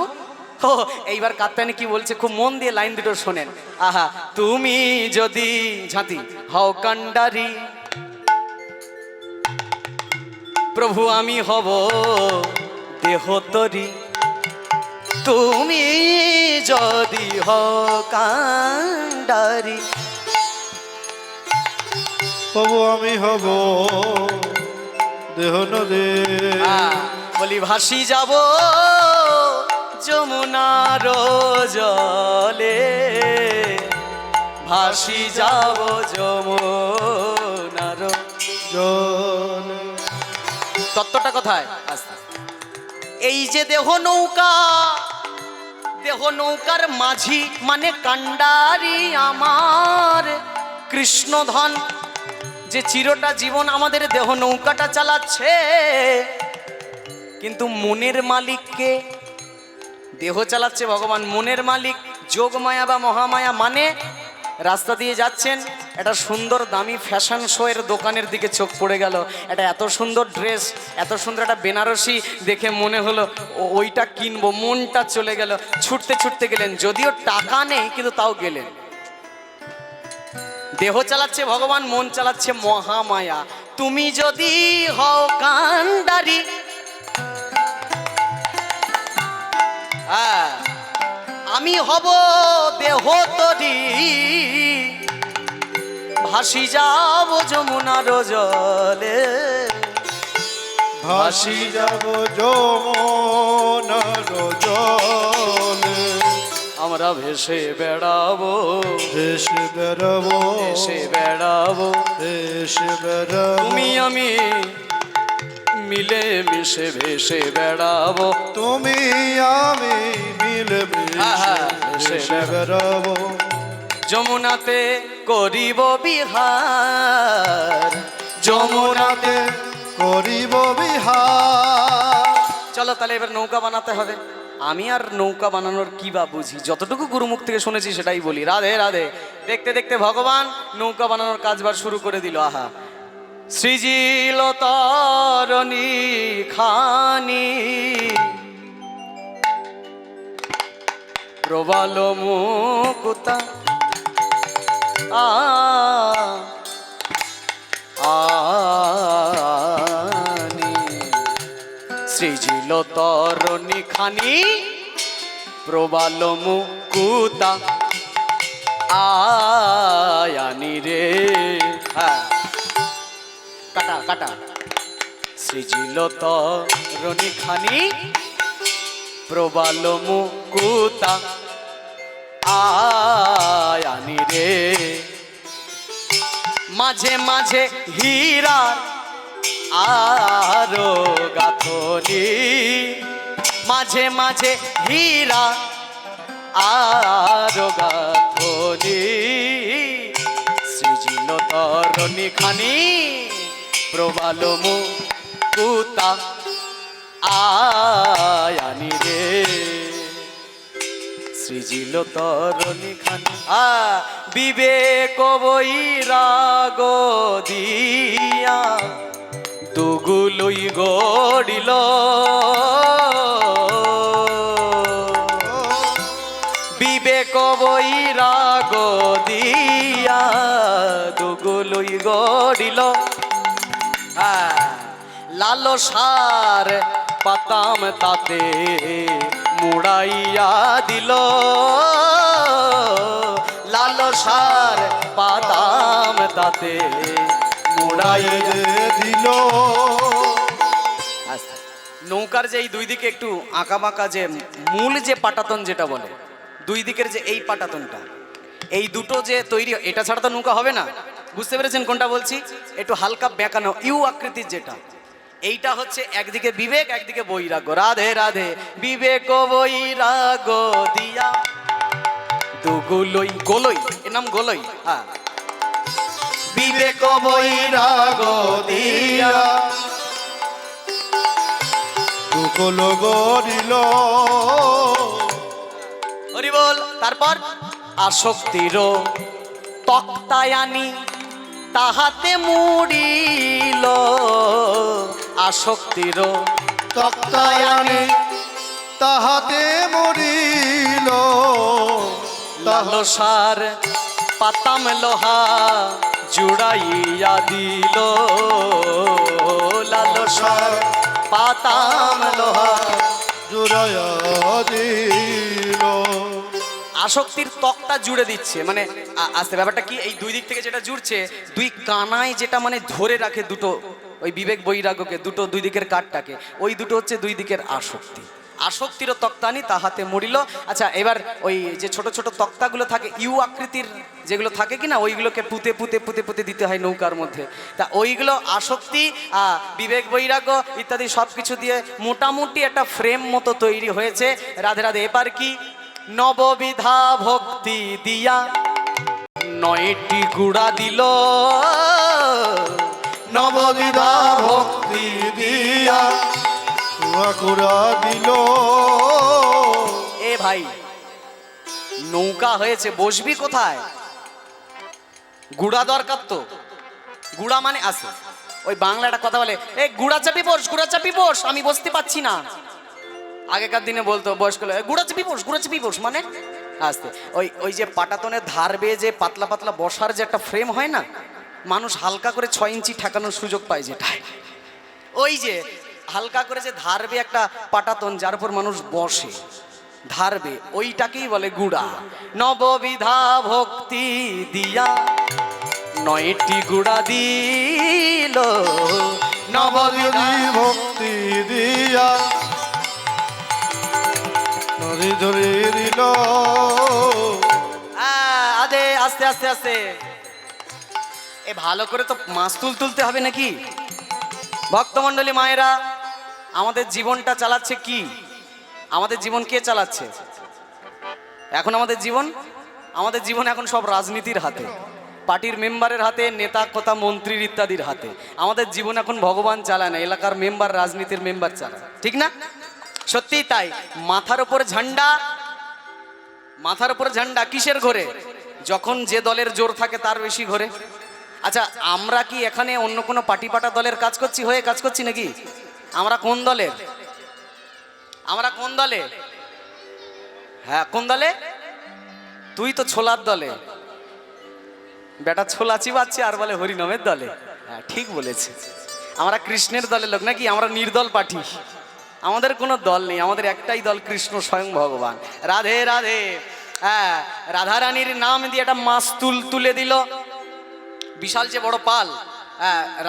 S1: ও, এইবার কাত্যায়নী কি বলছে, খুব মন দিয়ে লাইন দুটো শোনেন। আহা, তুমি যদি ঝাঁতি হও কান্ডারি, প্রভু আমি হব দেহ তরি, তুমি যদি হও কান্ডারি।
S2: প্রভু আমি হব দেহ নদী,
S1: বলি ভাসি যাব যমুনার জলে, ভাসি যাব যমুনার।
S2: জল
S1: তত্ত্বটা কোথায়? এই যে দেহ নৌকা, দেহ নৌকার মাঝি মানে কান্ডারি আমার কৃষ্ণধন, যে চিরটা জীবন আমাদের দেহ নৌকাটা চালাচ্ছে। কিন্তু মনের মালিককে, দেহ চালাচ্ছে ভগবান, মনের মালিক যোগমায়া বা মহামায়া। মানে রাস্তা দিয়ে যাচ্ছেন, একটা সুন্দর দামি ফ্যাশন শো এর দোকানের দিকে চোখ পড়ে গেল, এটা এত সুন্দর ড্রেস, এত সুন্দর একটা বেনারসি দেখে মনে হলো ওইটা কিনবো, মনটা চলে গেল, ছুটতে ছুটতে গেলেন, যদিও টাকা নেই কিন্তু তাও গেলেন। দেহ চালাচ্ছে ভগবান, মন চালাচ্ছে মহামায়া। তুমি যদি হও কান্ডারি, আমি হব দেহ তরি, ভাসি যাব যমুনার জলে,
S2: ভাসি যাব যমুনার জলে।
S1: আমরা ভেসে বেড়াবো,
S2: ভেসে বেড়াবো,
S1: ভেসে বেড়াবো,
S2: ভেসে বেড়াবো,
S1: তুমি আমি মিলে মিশে ভেসে বেড়াবো,
S2: তুমি আমি মিলে ভেসে বেড়াবো।
S1: যমুনাতে করিব বিহার,
S2: যমুনাতে করিব বিহার।
S1: চলো তাহলে এবার নৌকা বানাতে হবে। আমি আর নৌকা বানানোর কি বা বুঝি, যতটুকু গুরুমুখ থেকে শুনেছি সেটাই বলি। রাধে রাধে। দেখতে দেখতে ভগবান নৌকা বানানোর কাজবার শুরু করে দিল। আহা, সৃজিল তরণী খানি, প্রবাল মুকুতা আনি, সৃজিল তরণী খানি, প্রবাল মুকুতা আয়ানি রে। হ্যাঁ, কাটা কাটা। সৃজিল তরণী খানি, প্রবাল মুকুতা আয়ানি রে। মাঝে মাঝে হীরা আরো গাথনি, মাঝে মাঝে হীরা আরো গাথনি, সৃজিল তরণী খানি, প্রবাল মুকুতা আয়ানি রে। সৃজিল তরণী খানি, বিবেক বৈরাগ দিয়া দুগুলই গড়িল, বিবেক বৈরাগ দিয়া দুগুলই গড়িল। লালসার পাতাম তাতে মুড়াইয়া দিল, লালসার পাতাম তাতে মুড়াইয়া
S2: দিল।
S1: নৌকার যে এই দুই দিকে একটু আঁকা বাঁকা, যে মূল যে পাটাতন যেটা বলে, দুই দিকের যে এই পাটাতনটা, এই দুটো যে তৈরি, এটা ছাড়া তো নৌকা হবে না। বুঝতে পেরেছেন কোনটা বলছি? একটু হালকা বেঁকানো ইউ আকৃতির যেটা, এইটা হচ্ছে একদিকে বিবেক, একদিকে বৈরাগ্য। রাধে রাধে। বিবেক বৈরাগ্য দিয়া দুগুলই, গোলই, এর নাম গোলই। হ্যাঁ, বিবেক বৈরাগ্য দিয়া
S2: দুগুল গড়িল।
S1: হরি বল। তারপর আসক্তির তক্তায়ানি তাহাতে মুড়িল, আসক্তির
S2: তক্তায়ানি তাহাতে মরিল।
S1: লালসার পাতাম লোহা জুড়াইয়া দিল লালসার পাতাম লোহার।
S2: জুড়াইয়া দিল।
S1: আসক্তির ত্বকটা জুড়ে দিচ্ছে, মানে আস্তে ব্যাপারটা কি, এই দুই দিক থেকে যেটা জুড়ছে, দুই কানায় যেটা মানে ধরে রাখে দুটো, ওই বিবেক বৈরাগ্যকে, দুটো দুই দিকের কাঠটাকে, ওই দুটো হচ্ছে দুই দিকের আসক্তি। আসক্তিরও তক্তানি তাহাতে মরিল। আচ্ছা, এবার ওই যে ছোট ছোট তক্তাগুলো থাকে ইউ আকৃতির যেগুলো থাকে কি না, ওইগুলোকে পুঁতে পুঁতে পুঁতে পুঁতে দিতে হয় নৌকার মধ্যে। তা ওইগুলো আসক্তি, বিবেক বৈরাগ্য ইত্যাদি সব কিছু দিয়ে মোটামুটি একটা ফ্রেম মতো তৈরি হয়েছে। রাধে রাধে। এবার কি, নববিধা ভক্তি দিয়া 9টি গুড়া দিল,
S2: নববিধা ভক্তি দিয়া কুড়া দিল।
S1: এ ভাই, নৌকা হয়েছে, বসবি কোথায়? গুড়া দরকার তো। গুড়া মানে আছে, ওই বাংলা একটা কথা বলে, এ গুড়া চাপি বস, গুড়া চাপি বস, আমি বসতে পারছি না। আগেকার দিনে বলতো বয়স্ক লোক, গুড়া চাপি বস, গুড়া চাপি বস, মানে আসতে ওই ওই যে পাটাতনের ধার বেয়ে যে পাতলা পাতলা বসার যে একটা ফ্রেম হয় না, মানুষ হালকা করে 6 ইঞ্চি ঠেকানোর সুযোগ পায়, যেটাই ওই যে হালকা করে যে ধারবে একটা পাটাতন, যার উপর মানুষ বসে ধারবে, ওইটাকেই বলে গুড়া। নববিধা ভক্তি দিয়া 9টি গুড়া দিল,
S2: নববিধা ভক্তি দিয়া নদী ধরে দিল।
S1: আদে আস্তে আস্তে আস্তে, এ ভালো করে তো মাস্তুল তুলতে হবে নাকি? ভক্তমণ্ডলী মায়েরা, আমাদের জীবনটা চালাচ্ছে কি? আমাদের জীবন কে চালাচ্ছে এখন? আমাদের জীবন এখন সব রাজনীতির হাতে, পার্টির মেম্বারের হাতে, নেতা কথা মন্ত্রীর ইত্যাদির হাতে। আমাদের জীবন এখন ভগবান চালায় না, এলাকার মেম্বার, রাজনীতির মেম্বার চালায়, ঠিক না? সত্যিই তাই। মাথার উপর ঝান্ডা, মাথার উপর ঝান্ডা কিসের ঘোরে? যখন যে দলের জোর থাকে তার বেশি ঘোরে। আচ্ছা, আমরা কি এখানে অন্য কোনো পার্টি পাটা দলের কাজ করছি নাকি? আমরা কোন দলের? হ্যাঁ, কোন দলে? তুই তো ছোলার দলে, বেটা ছোলা চিবাচ্ছে আর বলে হরিনামের দলে। হ্যাঁ, ঠিক বলেছে। আমরা কৃষ্ণের দলের লোক নাকি? আমরা নির্দল পার্টি, আমাদের কোনো দল নেই, আমাদের একটাই দল, কৃষ্ণ স্বয়ং ভগবান। রাধে রাধে। হ্যাঁ, রাধারানীর নাম দিয়ে একটা মাস্তুল তুলে দিল, বিশাল যে বড় পাল,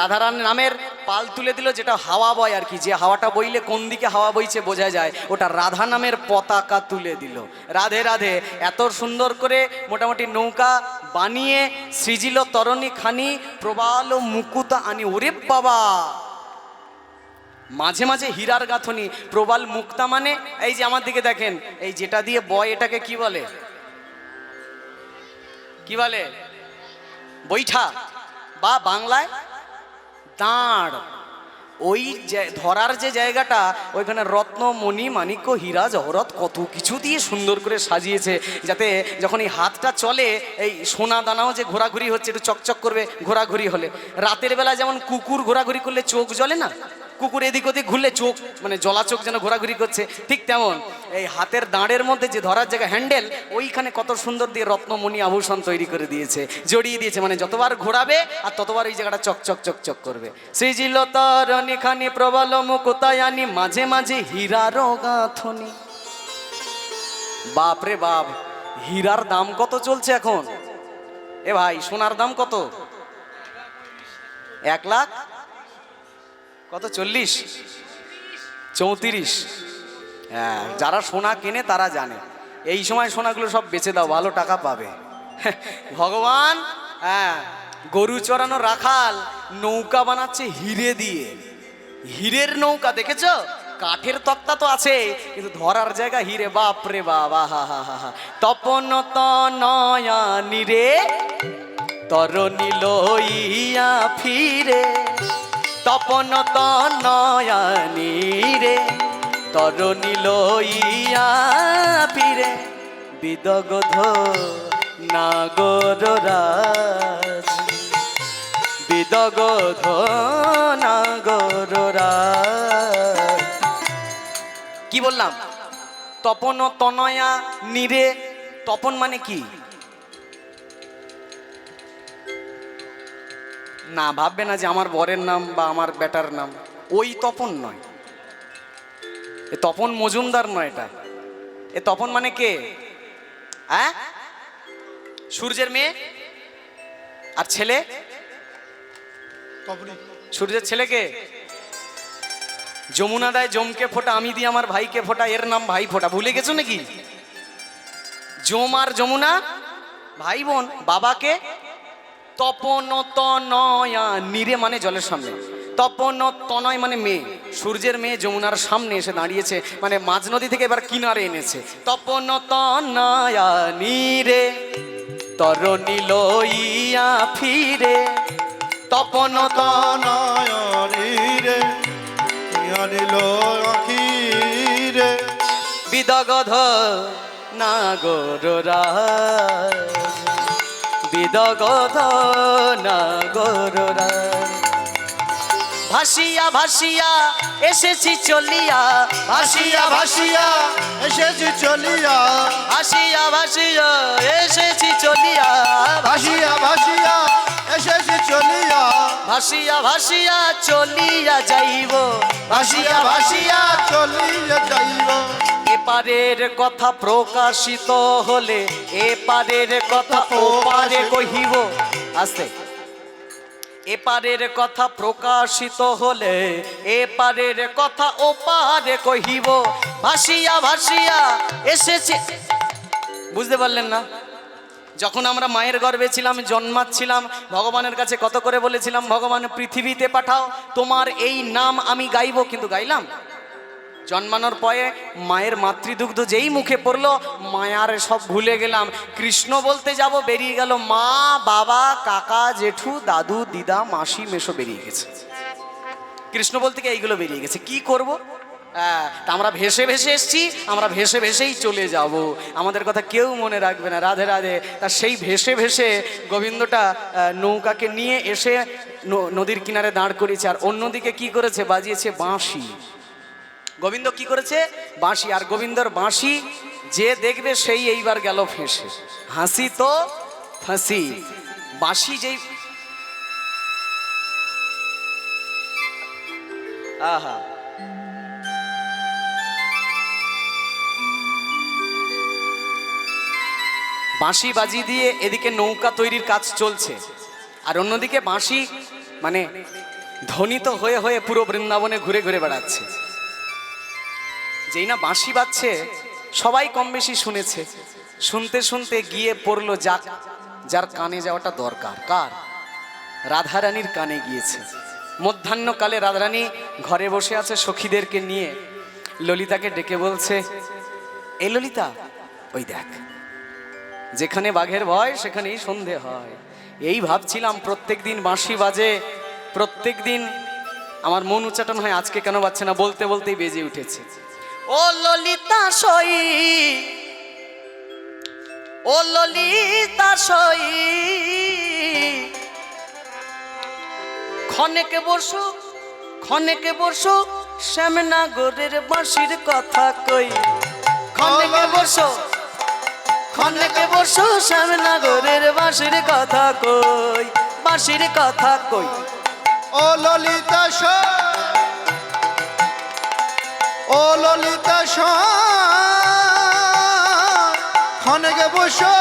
S1: রাধারানীর নামের পাল তুলে দিল, যেটা হাওয়া বয় আর কি, যে হাওয়াটা বইলে কোন দিকে হাওয়া বইছে বোঝা যায়, ওটা রাধা নামের পতাকা তুলে দিল। রাধে রাধে। এত সুন্দর করে মোটামুটি নৌকা বানিয়ে সৃজিল তরণী খানি, প্রবাল মুকুতা আনি। ওরে বাবা, মাঝে মাঝে হীরার গাঁথনি, প্রবাল মুক্তা মানে এই যে আমার দিকে দেখেন, এই যেটা দিয়ে বয়, এটাকে কি বলে? বৈঠা, বা বাংলায় দাঁড়। ওই ধরার যে জায়গাটা, ওইখানে রত্ন মণি মাণিক্য হীরা জহরত কত কিছু দিয়ে সুন্দর করে সাজিয়েছে, যাতে যখন এই হাতটা চলে, এই সোনা দানাও যে ঘোরাঘুরি হচ্ছে, একটু চকচক করবে ঘোরাঘুরি হলে। রাতের বেলা যেমন কুকুর ঘোরাঘুরি করলে চোখ জ্বলে না, কুকুর এদিক ওদিক ঘুরলে চোখ মানে জলা চোখ যেন ঘোরাঘুরি করছে, ঠিক তেমন এই হাতের দাঁড়ের মধ্যে যে ধরার জায়গা হ্যান্ডেল, ওইখানে কত সুন্দর দিয়ে রত্নমণি আভূষণ তৈরি করে দিয়েছে, জড়িয়ে দিয়েছে, মানে যতবার ঘোরাবে আর ততবার এই জায়গাটা চকচক চকচক করবে। সৃজিল তরণী খানি, প্রবল মুকুতায়ানি, মাঝে মাঝে হীরার গাঁথনি। বাপরে বাপ, হীরার দাম কত চলছে এখন? এ ভাই, সোনার দাম কত? 1 লাখ কত? 40, 34। হ্যাঁ, যারা সোনা কেনে তারা জানে, এই সময় সোনাগুলো সব বেচে দাও, ভালো টাকা পাবে। ভগবান, হ্যাঁ, গরু চড়ানো রাখাল নৌকা বানাচ্ছে হিরে দিয়ে। হীরের নৌকা দেখেছ? কাঠের তক্তা তো আছে, কিন্তু ধরার জায়গা হিরে। বাপরে বাবা, হা হা হা হা। তপন তনয়ানি রে, তরণী লইয়া ফিরে। তপন তনয়ানি রে, তরণী লইয়া ফিরে। বিদগ্ধ নাগররাজ, বিদগ্ধ নাগররাজ। কি বললাম? তপন তনয়া নিরে। তপন মানে কি? না, ভাববে না যে আমার বরের নাম বা আমার বেটার নাম। ওই তপন নয়, এ তপন মজুমদার নয়, এটা এ তপন মানে কে? হ্যাঁ, সূর্যের মেয়ে। আর ছেলে?
S2: তপনি।
S1: সূর্যের ছেলেকে যমুনা দেয় জমকে ফোঁটা, আমি দিই আমার ভাইকে ফোঁটা, এর নাম ভাই ফোঁটা। ভুলে গেছো নাকি? যম আর যমুনা ভাই বোন। বাবাকে তপন তনয়া, নীরে মানে জলের সামনে, তপন তনয় মানে মেয়ে, সূর্যের মেয়ে যমুনার সামনে এসে দাঁড়িয়েছে, মানে মাঝ নদী থেকে এবার কিনারে এনেছে। তপন তনয়া নীরে তরণী লইয়া ফিরে, তপন
S2: তনয়নীরে নিল আখিরে
S1: বিদগধ নাগররা, বিদগধ নাগররা। ভাসিয়া ভাসিয়া এসেছি চলিয়া,
S2: ভাসিয়া ভাসিয়া এসেছি চলিয়া,
S1: ভাসিয়া ভাসিয়া এসেছি চলিয়া,
S2: ভাসিয়া ভাসিয়া এসেছি চলিয়া,
S1: ভাসিয়া ভাসিয়া চলিয়া যাইব,
S2: ভাসিয়া ভাসিয়া চলিয়া যাইব।
S1: এপারের কথা প্রকাশিত হলে এপারের কথা ওপারে কহিব। আস্তে। এপারের কথা প্রকাশিত হলে এপারের কথা ওপারে কহিব, ভাসিয়া ভাসিয়া এসেছে। বুঝতে পারলেন না? যখন আমরা মায়ের গর্ভে ছিলাম, জন্মাচ্ছিলাম, ভগবানের কাছে কত করে বলেছিলাম, ভগবান পৃথিবীতে পাঠাও, তোমার এই নাম আমি গাইব। কিন্তু গাইলাম? জন্মানোর পরে মায়ের মাতৃদুগ্ধ যেই মুখে পড়লো, মায়ার সব ভুলে গেলাম। কৃষ্ণ বলতে যাব, বেরিয়ে গেল মা, বাবা, কাকা, জেঠু, দাদু, দিদা, মাসি, মেশো, বেরিয়ে গেছে। কৃষ্ণ বলতে গিয়ে এইগুলো বেরিয়ে গেছে। কি করব? তা আমরা ভেসে ভেসে এসছি, আমরা ভেসে ভেসেই চলে যাব, আমাদের কথা কেউ মনে রাখবে না। রাধে রাধে। তা সেই ভেসে ভেসে গোবিন্দটা নৌকাকে নিয়ে এসে নদীর কিনারে দাঁড় করিয়েছে, আর অন্যদিকে কি করেছে? বাজিয়েছে বাঁশি। গোবিন্দ কি করেছে? বাঁশি। আর গোবিন্দর বাঁশি যে দেখবে সেই এইবার গেল ফেঁসে। হাসি তো ফাঁসি। বাঁশি যেই, আহা, বাঁশি বাজি দিয়ে এদিকে নৌকা তৈরির কাজ চলছে, আর অন্যদিকে বাঁশি মানে ধ্বনিত হয়ে হয়ে পুরো বৃন্দাবনে ঘুরে ঘুরে বেড়াচ্ছে। যেই না বাঁশি বাজছে, সবাই কম বেশি শুনেছে। শুনতে শুনতে গিয়ে পড়লো যার কানে যাওয়াটা দরকার। কার? রাধারানীর কানে গিয়েছে। মধ্যাহ্নকালে রাধারানী ঘরে বসে আছে সখীদেরকে নিয়ে, ললিতাকে ডেকে বলছে, এ ললিতা, ওই দেখ, যেখানে বাঘের ভয় সেখানেই সন্ধে হয়। এই ভাবছিলাম প্রত্যেক দিন বাঁশি বাজে, প্রত্যেক দিন আমার মন উচ্চাটন হয়, আজকে কেন বাজছে না? বলতে বলতেই বেজে উঠেছে। ও ললিতা সই, ও ললিতা সই, ক্ষণেকে বসো, ক্ষণেকে বসো, শ্যামনগরের বাঁশির কথা কই। ক্ষণেকে বসো, ক্ষণেকে বসো, শ্যামনগরের বাঁশির কথা কই, বাঁশির কথা কই।
S2: ও ললিতা সই, ও ললিতা সই, ক্ষণেকে বসো,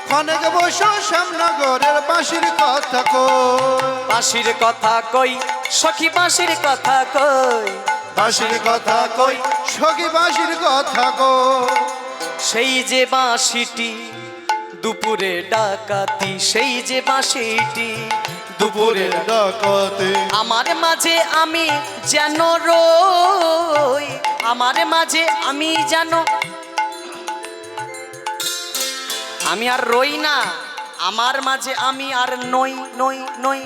S2: ক্ষণেকে বসো, শ্যামনগরের বাঁশির কথা কই।
S1: বাঁশির কথা কই, সখী বাঁশির কথা কই,
S2: বাঁশির কথা কই, সখী বাঁশির কথা কই।
S1: সেই যে বাঁশিটি দুপুরে ডাকাতি, সেই যে বাঁশিটি
S2: দুপুরের ডাকতে,
S1: আমার মাঝে আমি যেন রই, আমার মাঝে আমি যেন, আমি আর রই না, আমার মাঝে আমি আর নই নই নই।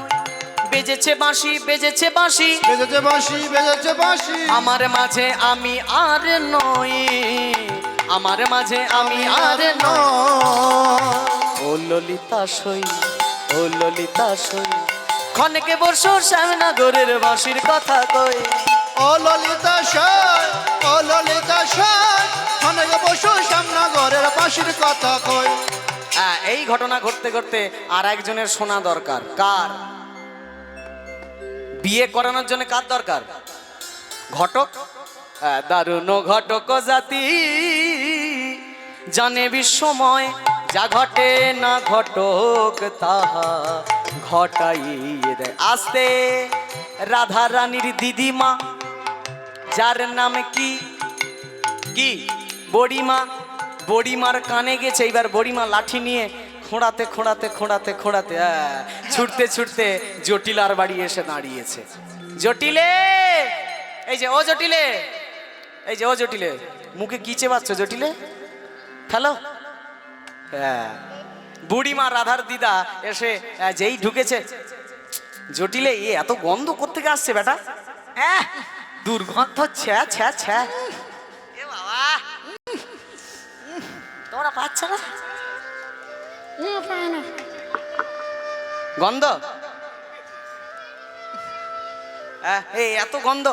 S1: বেজেছে বাঁশি, বেজেছে বাঁশি,
S2: বেজেছে বাঁশি, বেজেছে বাঁশি,
S1: আমার মাঝে আমি আর নই, আমার মাঝে আমি আর নই। ও ললিতা সই, ও ললিতা সই, ক্ষণেকে বসো, শ্যামনগরের বাঁশির কথা কই।
S2: ও ললিতা সই, ও ললিতা সই, ক্ষণেকে বসো, শ্যামনগরের বাঁশির কথা কই।
S1: এই ঘটনা ঘটতে ঘটতে আর একজনের শোনা দরকার। কার? বিয়ে করানোর জন্য কার দরকার? ঘটক। দারুণ ঘটক জাতি জানে বিশ্বময়, যা ঘটে না ঘটক তাহা ঘটাইয়ে দেয়। আস্তে রাধা রানীর দিদিমা, যার নাম কি কি বড়িমা, বড়িমার কানে গেছে। এইবার বড়িমা লাঠি নিয়ে খোঁড়াতে খোঁড়াতে খোঁড়াতে খোঁড়াতে ছুটতে ছুটতে জটিলার বাড়ি এসে দাঁড়িয়েছে। জটিলে, এই যে ও জটিলে, এই যে ও জটিলে, মুখে কি চেবাচ্ছ জটিলে? হ্যালো। হ্যাঁ, বুড়িমা রাধার দিদা এসে যেই ঢুকেছে, জটিলে এ এত গন্ধ কোত্থেকে আসছে বেটা? দুর্গন্ধ, ছ্যা ছ্যা ছ্যা। এ বাবা, তোমরা পাচ্ছ না গন্ধ? এই এত গন্ধ।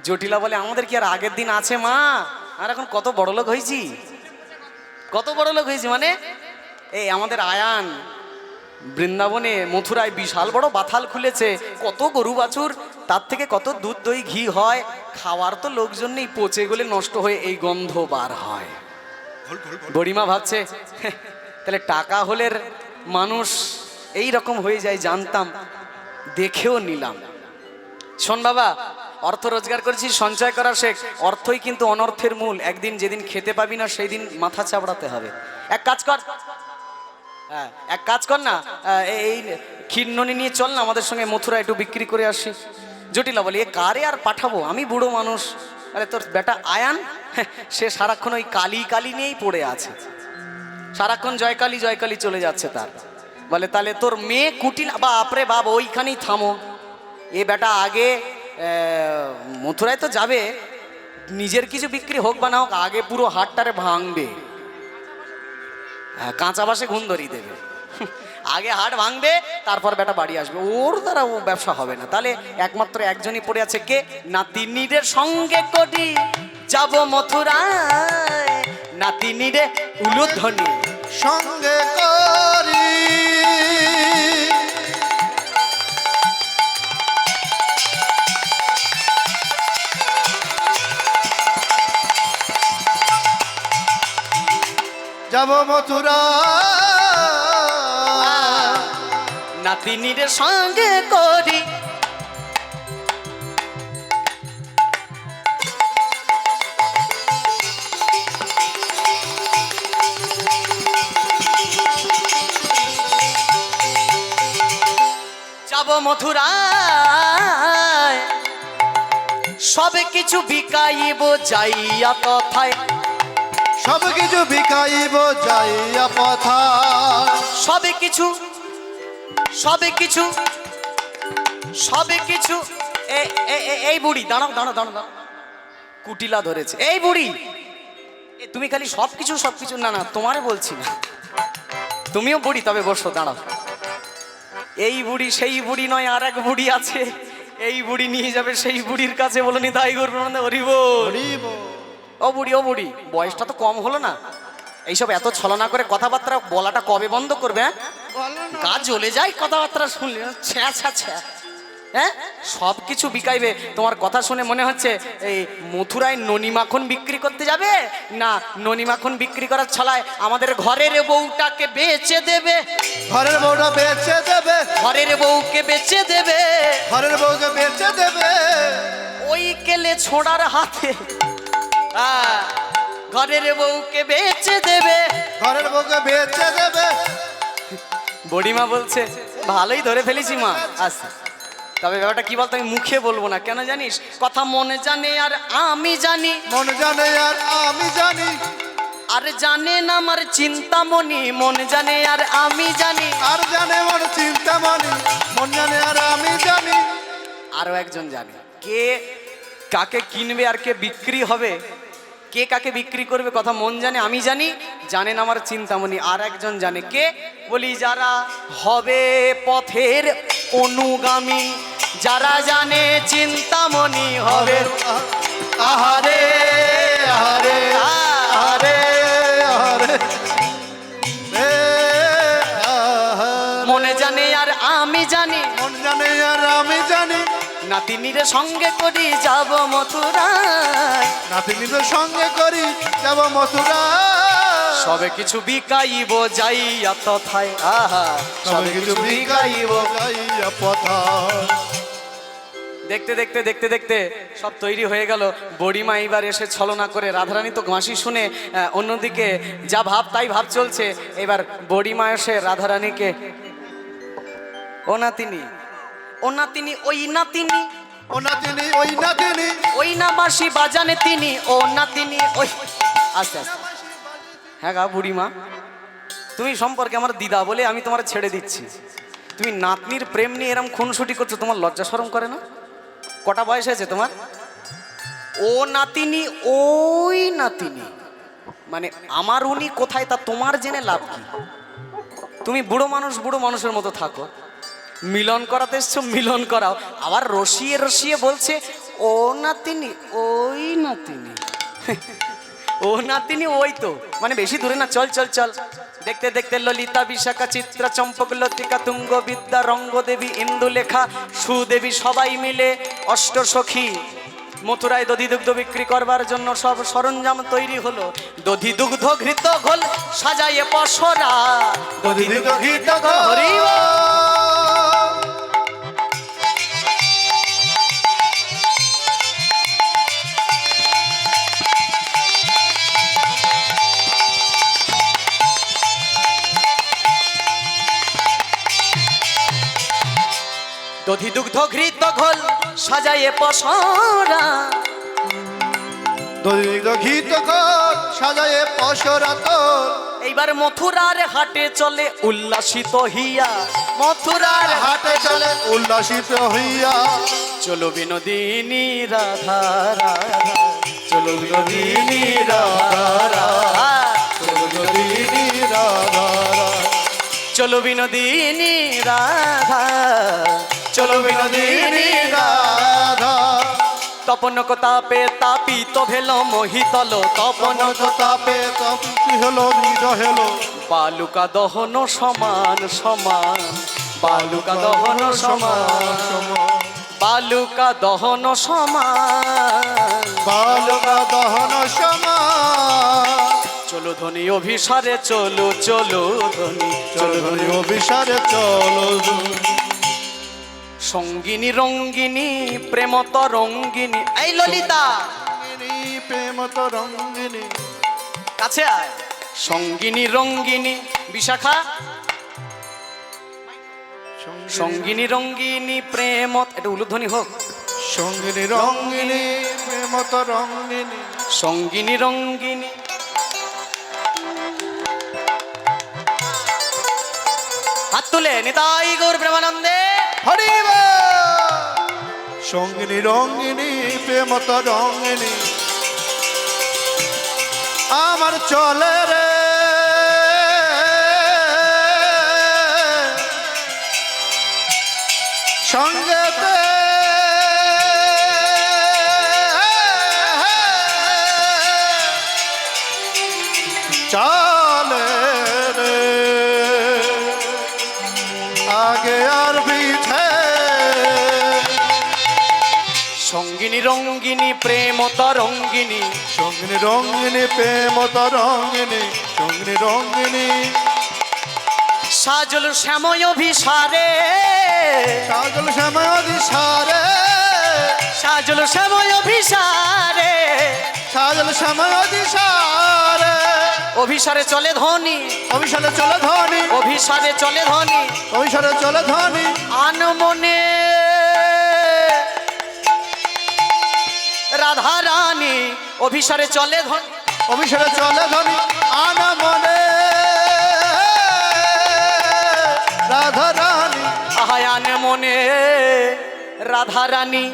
S1: জটিলা বলে আমাদের কি আর আগের দিন আছে মা? আর এখন কত বড় লোক হয়েছি, কত বড় লোক হয়েছি। মানে এই আমাদের আয়ান বৃন্দাবনে মথুরায় বিশাল বড় বাথাল খুলেছে, কত গরু বাছুর, তার থেকে কত দুধ দই ঘি হয়, খাওয়ার তো লোকজন নেই, পচে গেলে নষ্ট হয়ে এই গন্ধ বার হয়। বড়িমা ভাবছে তাহলে টাকা হলের মানুষ এই রকম হয়ে যায়, জানতাম, দেখেও নিলাম। শোন বাবা, অর্থ রোজগার করেছিস, সঞ্চয় করা শেখ। অর্থই কিন্তু অনর্থের মূল। একদিন যেদিন খেতে পাবি না সেই দিন মাথা চাপড়াতে হবে। এক কাজ কর, এক কাজ কর না, এই ক্ষীরননি নিয়ে চল না আমাদের সঙ্গে মথুরা, একটু বিক্রি করে আসি। জটিলা বলি এ কারে আর পাঠাবো, আমি বুড়ো মানুষ। আরে তোর বেটা আয়ান, সে সারাক্ষণ ওই কালী কালী নিয়েই পড়ে আছে, সারাক্ষণ জয়কালী জয়কালী চলে যাচ্ছে তার। বলে তাহলে তোর মেয়ে কুটিলা, বাপরে বাপ, ওইখানেই থামো। এ বেটা আগে মথুরায় তো যাবে, নিজের কিছু বিক্রি হোক বা না হোক, আগে পুরো হাটটারে ভাঙবে, কাঁচা বাসে ঘুম ধরিয়ে দেবে। আগে হাট ভাঙবে, তারপর বেটা বাড়ি আসবে। ওর দ্বারা ও ব্যবসা হবে না। তাহলে একমাত্র একজনই পড়ে আছে, কে? নাতিনিদের সঙ্গে করি যাব মথুরায়, নাতিনিরে উলুধ্বনি
S2: সঙ্গে করি যাব মথুরা,
S1: নাতিনিরে সঙ্গে করি যাব মথুরায়, সবে কিছু বিকাইব যাইয়া কথায়,
S2: সব কিছু বিকাইব যাইয়া পথা,
S1: সবে কিছু সবে কিছু সবে কিছু। এই বুড়ি দাঁড়াও দাঁড়াও দাঁড়াও দাঁড়াও, কুটিলা ধরেছে। এই বুড়ি, তুমি খালি সবকিছু সবকিছু, না না তোমারে বলছি না, তুমিও বুড়ি, তবে বসো, দাঁড়াও। এই বুড়ি সেই বুড়ি নয়, আর এক বুড়ি আছে, এই বুড়ি নিয়ে যাবে সেই বুড়ির কাছে, বলনি তাই করবো না? হরিব। ও বুড়ি, ও বুড়ি, বয়সটা তো কম হলো না? এইসব এত ছলনা করে কথাবার্তা বলাটা কবে বন্ধ করবে? হ্যাঁ, গা জ্বলে যায় কথাবার্তা শুনলে, ছ্যা ছ্যা ছ্যা। হ্যাঁ, সব কিছু বিকাইবে। তোমার কথা শুনে মনে হচ্ছে এই মথুরায় ননি মাখন বিক্রি করতে যাবে না, ননি মাখন বিক্রি করার ছলায় আমাদের ঘরের বউটাকে বেচে দেবে।
S2: ঘরের বউটা বেচে দেবে,
S1: ঘরের বউকে বেচে দেবে,
S2: ঘরের বউকে বেচে দেবে,
S1: ওই কেলে ছোড়ার হাতে। ঘরের বউকে বেচে দেবে,
S2: ঘরের বউকে বেচে দেবে।
S1: বড়িমা বলছে ভালোই ধরে ফেলেছি মা। আচ্ছা, তবে ব্যাপারটা কি বলতো, আমি মুখে বলবো না, কেন জানিস? কথা মনে জানে আর আমি জানি,
S2: মন জানে আর আমি জানি,
S1: আর জানে না আমার চিন্তামণি, মন জানে আর আমি জানি,
S2: আর জানে মন চিন্তামণি, মন জানে আর আমি জানি।
S1: আরো একজন জানে, কে কাকে কিনবে আর কে বিক্রি হবে, কে কাকে বিক্রি করবে, কথা মন জানে আমি জানি, জানেন আমার চিন্তামণি। আর একজন জানে, কে? বলি যারা হবে পথের অনুগামী, যারা জানে চিন্তামণি হবে।
S2: আহারে আহারে আহারে আহারে,
S1: মনে জানে আর আমি জানি,
S2: মন জানে আর আমি জানি,
S1: নাতিনিরে সঙ্গে করি যাব মথুরায়,
S2: নাতিনীদের সঙ্গে করি যাব মথুরা,
S1: সবে কিছু বিকাইব যাইয়া তথায়, আহা
S2: সবে কিছু বিকাইব যাইয়া পথা।
S1: দেখতে দেখতে দেখতে দেখতে সব তৈরি হয়ে গেল। বড়িমা এইবার এসে ছলনা করে, রাধারানী তো ঘাসি শুনে অন্যদিকে যা ভাব তাই ভাব চলছে। এবার বড়িমা এসে রাধারানীকে, ও নাতিনি, ও নাতিনি, ওই নাতিনি,
S2: ও নাতিনী ওই নাতিনী,
S1: ওই না বাঁশি বাজানে তিনি, ও নাতিনি ওই, আস্তে আস্তে, হ্যাঁ গা বুড়িমা, তুমি সম্পর্কে আমার দিদা বলে আমি তোমার ছেড়ে দিচ্ছি, তুমি নাতনির প্রেম নিয়ে এরম খুনসুটি করছো, তোমার লজ্জা শরম করে না? কটা বয়স হয়েছে তোমার? ও নাতিনি ওই নাতিনি, মানে আমার উনি কোথায় তা তোমার জেনে লাভ কি? তুমি বুড়ো মানুষের মতো থাকো, মিলন করাতে এসছো মিলন করাও, আবার রসিয়ে রসিয়ে বলছে ও নাতিনি ওই নাতিনি। ও নাতিনি ওই তো, মানে বেশি দূরে না, চল চল চল। দেখতে দেখতে ললিতা বিশাখা চিত্রা চম্পক লতিকা তুঙ্গ বিদ্যা রঙ্গদেবী ইন্দুলেখা সুদেবী সবাই মিলে অষ্টসখী মথুরায় দধি দুগ্ধ বিক্রি করবার জন্য সব সরঞ্জাম তৈরি হলো। দধি দুগ্ধ ঘৃত ঘোল সাজাইয়ে পসরা, দধি দুগ্ধ ঘৃত ঘোল, হরি বল। দধি দুগ্ধ ঘৃত ঘোল সাজাইয়ে পসরা,
S2: দধিগ্ধ ঘিত কর সাজায়ে পসরা তোর।
S1: এইবার মথুরার হাটে চলে উল্লাসিত হিয়া, মথুরার
S2: হাটে চলে উল্লাসিত হইয়া,
S1: চলো বিনোদিনী রাধা রাধা, চলো বিনোদিনী রাধা রাধা,
S2: চলো বিনোদিনী রাধা,
S1: চলো বিনোদিনী রাধা, চলো বিনোদিনী
S2: রাধা।
S1: তপন তাপে তাপিত ভেল মোহিতল, তপন
S2: তাপে তপি হলো নিজ হলো,
S1: বালুকা দহন সমান সমান, বালুকা দহন সমান, বালুকা দহন সমান,
S2: বালকা দহন সমান।
S1: চলো ধ্বনি অভিসারে চলো চলো ধ্বনি, চলো ধ্বনি
S2: অভিসারে চলো,
S1: সঙ্গিনী রঙ্গিনী প্রেমত রঙ্গিনী। এই ললিতা
S2: প্রেম তো রঙ্গিনী,
S1: কাছে আয়। সঙ্গিনী রঙ্গিনী বিশাখা, সঙ্গিনী রঙ্গিনী প্রেমত, এটা উলুধ্বনি হোক।
S2: সঙ্গিনী রঙ্গিনী প্রেম তো রঙ্গিনী,
S1: সঙ্গিনী রঙ্গিনী, হাত তুলে নিতাই গৌর প্রেমানন্দে
S2: হরি বল। সঙ্গিনী রঙ্গিনী প্রেম তো রঙ্গিনী, আমার চলে রে সঙ্গেতে, চলে রে আগে আর পিছে।
S1: সঙ্গিনী রঙ্গিনী প্রেমত রঙ্গিনী,
S2: সঙ্গিনী রঙ্গিনী প্রেম তো রঙ্গিনী, সঙ্গিনী রঙ্গিনী
S1: সাজল শ্যাময় অভিসারে,
S2: সাজল শ্যাময় দিশারে,
S1: সাজল শ্যাময় অভিসারে,
S2: সাজল শ্যাময় দিশারে।
S1: অভিসারে চলে ধ্বনি,
S2: অভিসারে চলে ধ্বনি,
S1: অভিসারে চলে ধ্বনি,
S2: অভিসারে চলে ধ্বনি,
S1: আনমনে রাধা রানী, অভিসারে চলে ধ্বনি,
S2: অভিসারে চলে ধ্বনি, আনা মনে রাধা রানী,
S1: আহায়ান মনে রাধা রানী,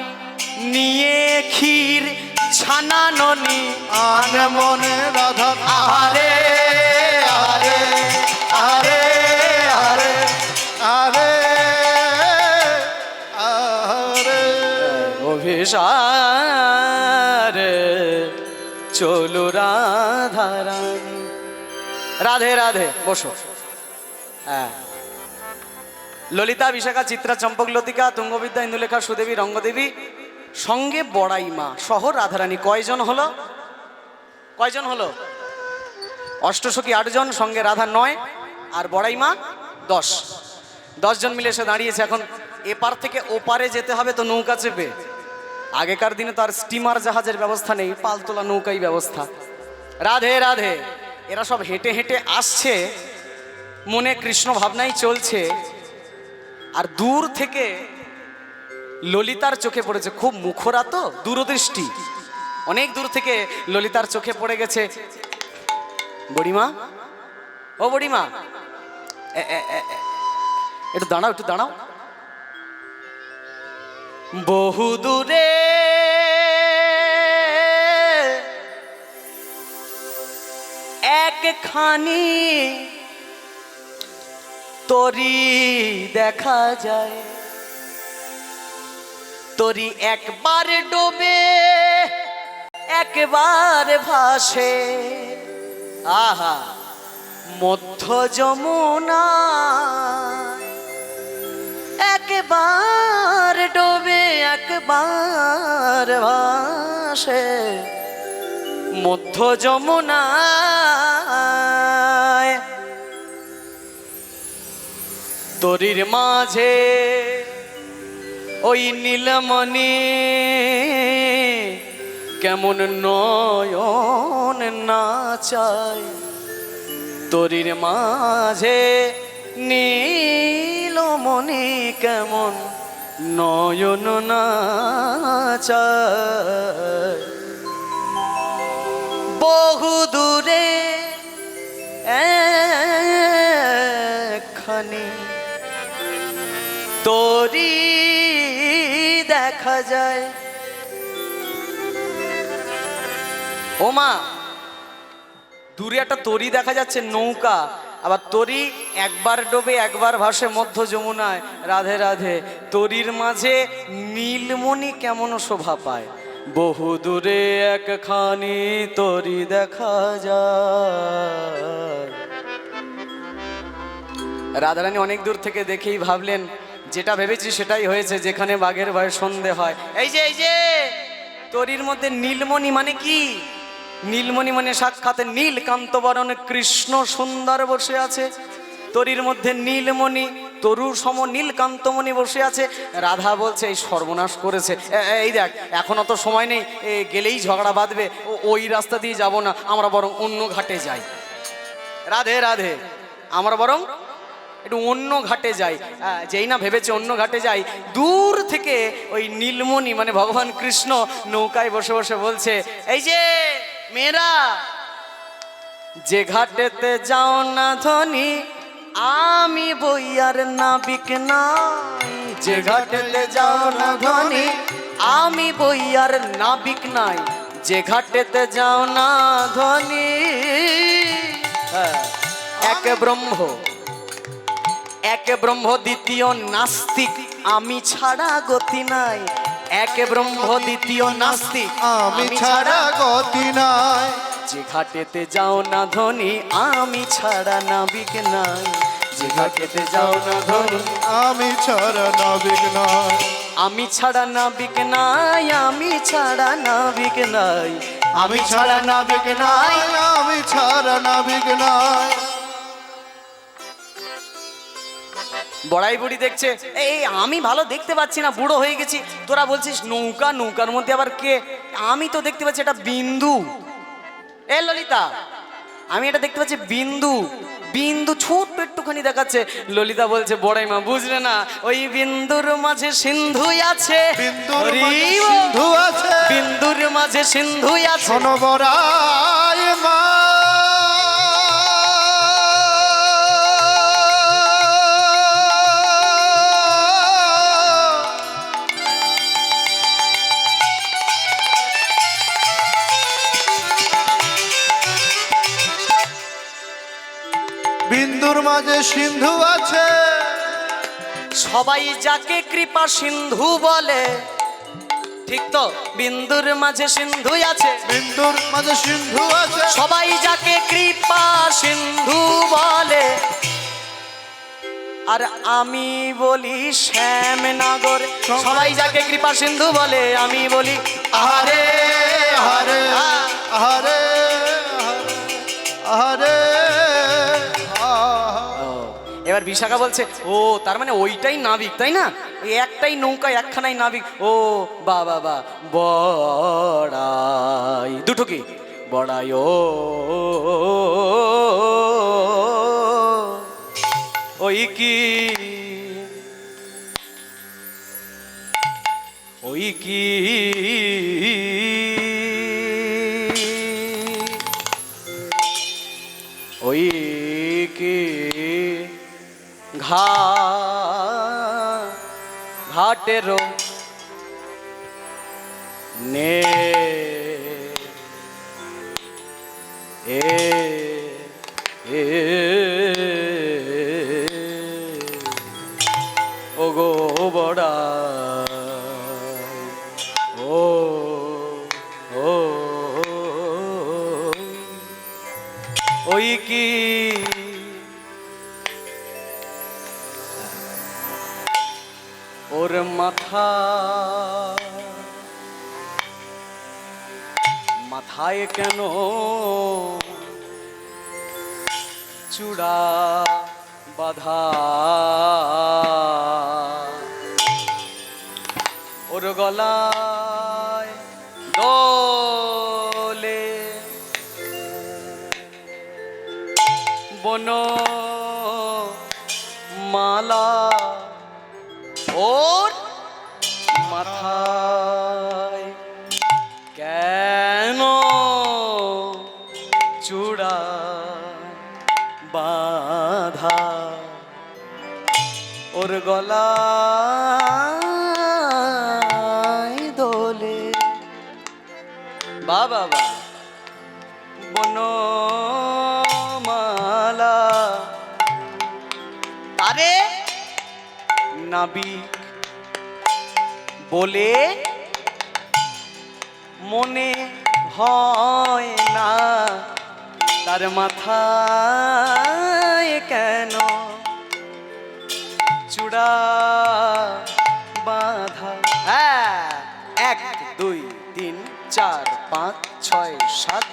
S1: নিয়ে ক্ষীর ছানা ননি,
S2: আনে মনে রাধা।
S1: আহারে আরে আরে আরে,
S2: আরে আরে
S1: অভিসারে চলো রাধা রানী। রাধে রাধে, বসো। হ্যাঁ ললিতা, বিশাখা, চিত্রা, চম্পক, লতিকা, তুঙ্গবিদ্যা, ইন্দুলেখা, সুদেবী, রঙ্গদেবী, সঙ্গে বড়াই মা সহ রাধারানী। কয়জন হলো? কয়জন হলো? অষ্টসখী 8 জন, সঙ্গে রাধা 9 আর বড়াই মা 10। 10 জন মিলে এসে দাঁড়িয়েছে। এখন এপার থেকে ওপারে যেতে হবে তো নৌকা চেপে। আগেকার দিনে তো আর স্টিমার জাহাজের ব্যবস্থা নেই, পালতোলা নৌকাই ব্যবস্থা। রাধে রাধে। এরা সব হেঁটে হেঁটে আসছে, মনে কৃষ্ণ ভাবনাই চলছে। আর দূর থেকে ললিতার চোখে পড়েছে, খুব মুখরা তো, দূরদৃষ্টি, অনেক দূর থেকে ললিতার চোখে পড়ে গেছে। বুড়িমা, ও বুড়িমা, একটু দাঁড়াও, একটু দাঁড়াও। বহু দূরে একখানি তরি দেখা যায়, তরি একবার ডোবে একবার ভাসে। আহা, মধ্য যমুনা একবার ডোবে একবার ভাসে, মধ্য যমুনায়। তরির মাঝে ওই নীলমণি কেমন নয়ন নাচায়, তরির মাঝে নীলমণি কেমন নয়ন নাচায়। বহু দূরে একখানি তরি দেখা যায়। ও মা, দূরে একটা তরি দেখা যাচ্ছে, নৌকা। আবার তরি একবার ডোবে একবার ভাসে মধ্য যমুনায়। রাধে রাধে। তরির মাঝে নীলমণি কেমন শোভা পায়। বহু দূরে একখানি তরি দেখা যায়। রাধারানী অনেক দূর থেকে দেখেই ভাবলেন, যেটা ভেবেছি সেটাই হয়েছে, যেখানে বাঘের ভয়ে সন্ধে হয়। এই যে তরির মধ্যে নীলমণি মানে কি? নীলমণি মানে সাক্ষাৎ নীলকান্ত বরণ কৃষ্ণ সুন্দর বসে আছে। তরির মধ্যে নীলমণি, তরু সম নীলকান্তমণি বসে আছে। রাধা বলছে, এই সর্বনাশ করেছে। এই দেখ, এখনো তো সময় নেই, গেলেই ঝগড়া বাঁধবে। ওই রাস্তা দিয়ে যাব না, আমরা বরং অন্য ঘাটে যাই। রাধে রাধে। আমরা বরং একটু অন্য ঘাটে যাই। যেই না ভেবেছে অন্য ঘাটে যাই, দূর থেকে ওই নীলমণি মানে ভগবান কৃষ্ণ নৌকায় বসে বসে বলছে, এই যে মেয়েরা, যে ঘাটেতে যাও না ধনী আমি বইয়ার নাবিক নাই। যে ঘাটেতে যাও না ধনী আমি বইয়ার নাবিক নাই। যে ঘাটেতে যাও না ধনী, এক ব্রহ্ম, এক ব্রহ্ম দ্বিতীয় নাস্তিক, আমি ছাড়া গতি নাই। এক ব্রহ্ম দ্বিতীয় নাস্তিক,
S2: আমি ছাড়া গতি নাই।
S1: যে ঘাটেতে যাও না ধনী আমি ছাড়া নাবিক নাই। যে ঘাটেতে যাও না ধনী
S2: আমি ছাড়া নাবিক নাই।
S1: আমি ছাড়া নাবিক নাই, আমি ছাড়া নাবিক নাই, আমি ছাড়া নাবিক নাই,
S2: আমি ছাড়া নাবিক নাই।
S1: বড়াই বুড়ি দেখছে, এই আমি ভালো দেখতে পাচ্ছি না, বুড়ো হয়ে গেছি। তোরা বলছিস নৌকা, নৌকার মধ্যে আবার কে? আমি তো দেখতে পাচ্ছি এটা বিন্দু। এ ললিতা, আমি এটা দেখতে পাচ্ছি বিন্দু। বিন্দু ছোট্ট একটুখানি দেখাচ্ছে। ললিতা বলছে, বড়াই মা বুঝলে না, ওই বিন্দুর মাঝে সিন্ধু আছে।
S2: বিন্দুর মাঝে সিন্ধু আছে।
S1: বিন্দুর মাঝে সিন্ধু আছে।
S2: শোনো বড়াই মা, বিন্দুর মাঝে সিন্ধু আছে।
S1: সবাই যাকে কৃপা সিন্ধু বলে, ঠিক তো? বিন্দুর মাঝে সিন্ধু আছে।
S2: বিন্দুর মাঝে সিন্ধু আছে।
S1: সবাই যাকে কৃপা সিন্ধু বলে, আর আমি বলি শ্যামনগর। সবাই যাকে কৃপা সিন্ধু বলে আমি বলি
S2: আহারে আহারে আহারে আহারে
S1: এবার বিশাখা বলছে ও তার মানে ওইটাই নাবিক তাই না, এই একটাই নৌকায় একখানাই নাবিক। ও বা বা বা বড়াই দুটো কি বড়াই ও ওই কি ওই কি ওই কি ঘাটেরও নে এ এ ও গো বড়া ও ও ওই কি ওর মাথায় কেন চূড়া বাঁধা, ওর গলায় দোলে বন মালা, ওর মাথায় কেন চূড়া বাঁধা, ওর গলায় দোলে বাবা বা বনমালা, আরে নাবিক বলে মনে হয় না, তার মাথায় কেন চূড়া বাঁধা। হ্যাঁ 1 2 3 4 5 6 7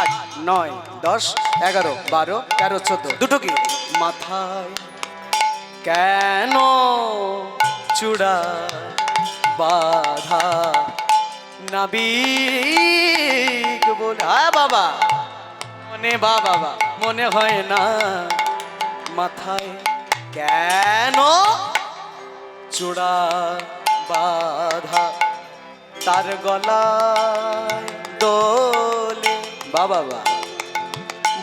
S1: 8 9 10 11 12 13 14 দুটো কি মাথায় কেন চূড়া বাঁধা, নাবিক বলে হ্যাঁ বাবা মনে বাবা মনে হয় না, মাথায় কেন চূড়া বাঁধা, তার গলায় দোলে বাবা বা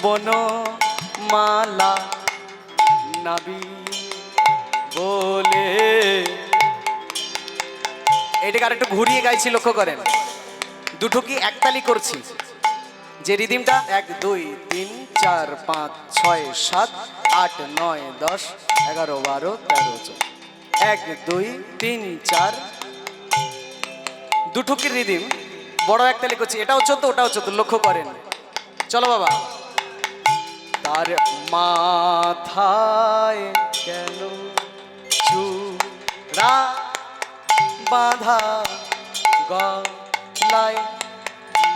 S1: বনমালা, নাবিক বলে। এটাকে আর একটু ঘুরিয়ে গাইছি, লক্ষ্য করেন দুটো কি একতালি করছি, যে রিদিমটা 1 2 3 4 5 6 7 8 9 10 11 12 13 1 2 3 4 দুটো কি রিদিম বড় একতালি করছি, এটাও 14 ওটাও 14, লক্ষ্য করেন। চলো বাবা। তার মাথায় কেন চূড়া বাঁধা, গলায়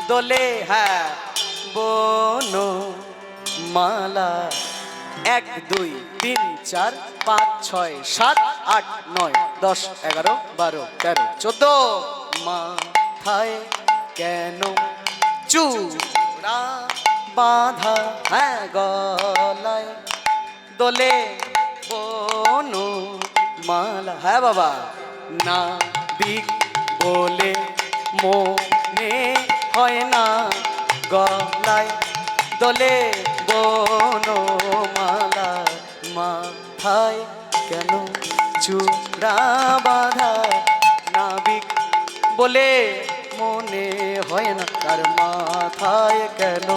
S1: দোলে হ্যাঁ বন মালা, 1 2 3 4 5 6 7 8 9 10 11 12 13 14, মাথায় কেন চূড়া বাঁধা, হ্যাঁ গলায় দোলে বন মালা, হ্যাঁ বাবা নাবিক বলে মনে হয় না, গলায় দোলে বনমালা, মাথায় কেন চূড়া বাঁধা, নাবিক বলে মনে হয় না, তার মাথায় কেন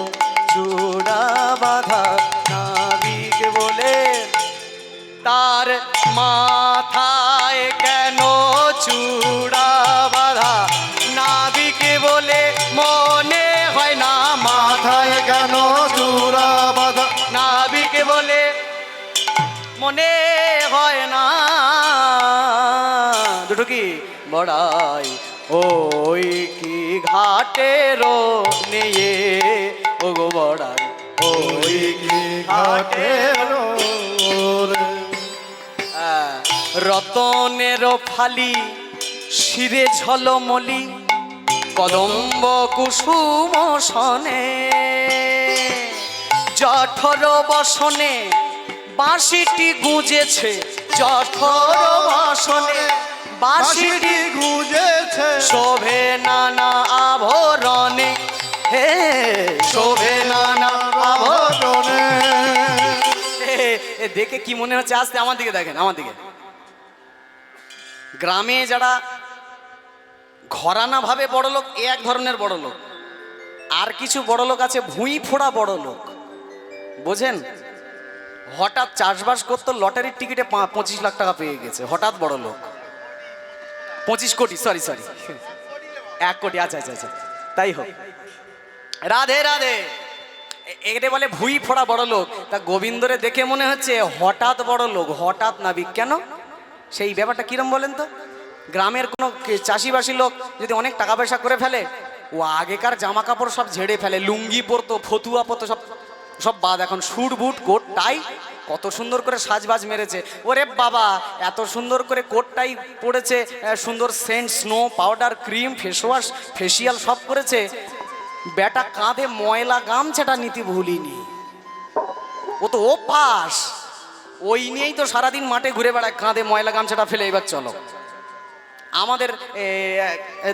S1: চূড়া বাঁধা, নাবিক বলে তার মাথায় কেন চূড়া বাঁধা, নাবিক বলে মনে হয় না,
S2: মাথায় কেন চূড়া বাঁধা,
S1: নাবিক বলে মনে হয় না, দুটো কি বড়াই ওই কি ঘাটের নিয়ে ও গো বড়াই ওই কি ঘাটের রতনের ফালি শিরে ঝলমলি কদম্ব কুসুম সনে জঠর বসনে বাঁশিটি গুঁজেছে, জঠর বসনে বাঁশিটি
S2: গুঁজেছে
S1: শোভে নানা আভরণে, হে শোভে নানা আভরণে। দেখে কি মনে হচ্ছে? আসতে আমার দিকে দেখেন, আমার দিকে। গ্রামে যারা ঘরানা ভাবে বড় লোক, এ এক ধরনের বড় লোক। আর কিছু বড় লোক আছে ভুঁই ফোড়া বড় লোক, বোঝেন? হঠাৎ চাষবাস করতো, লটারির টিকিটে 25 লাখ টাকা পেয়ে গেছে, হঠাৎ বড় লোক। 25 কোটি, সরি 1 কোটি, আচ্ছা আচ্ছা আচ্ছা, তাই হোক। রাধে রাধে। এটা বলে ভুঁই ফোড়া বড় লোক। তা গোবিন্দরে দেখে মনে হচ্ছে হঠাৎ বড় লোক, হঠাৎ নাবিক। কেন? সেই ব্যাপারটা কিরম বলেন তো? গ্রামের কোনো চাষিবাসী লোক যদি অনেক টাকা পয়সা করে ফেলে, ও আগেকার জামা কাপড় সব ঝেড়ে ফেলে, লুঙ্গি পরতো, ফতুয়া পরতো, সব বাদ। এখন স্যুট বুট কোট টাই কত সুন্দর করে সাজবাজ মেরেছে। ওরে বাবা, এত সুন্দর করে কোট টাই পড়েছে, সুন্দর scent, snow powder, cream, face wash, facial সব করেছে। বেটা কাঁধে ময়লা গামছাটা নিতে ভুলিনি। ও তো অভ্যাস, ওই নিয়েই তো সারাদিন মাঠে ঘুরে বেড়ায়, কাঁধে ময়লা গামছাটা ফেলে। এবার চলো, আমাদের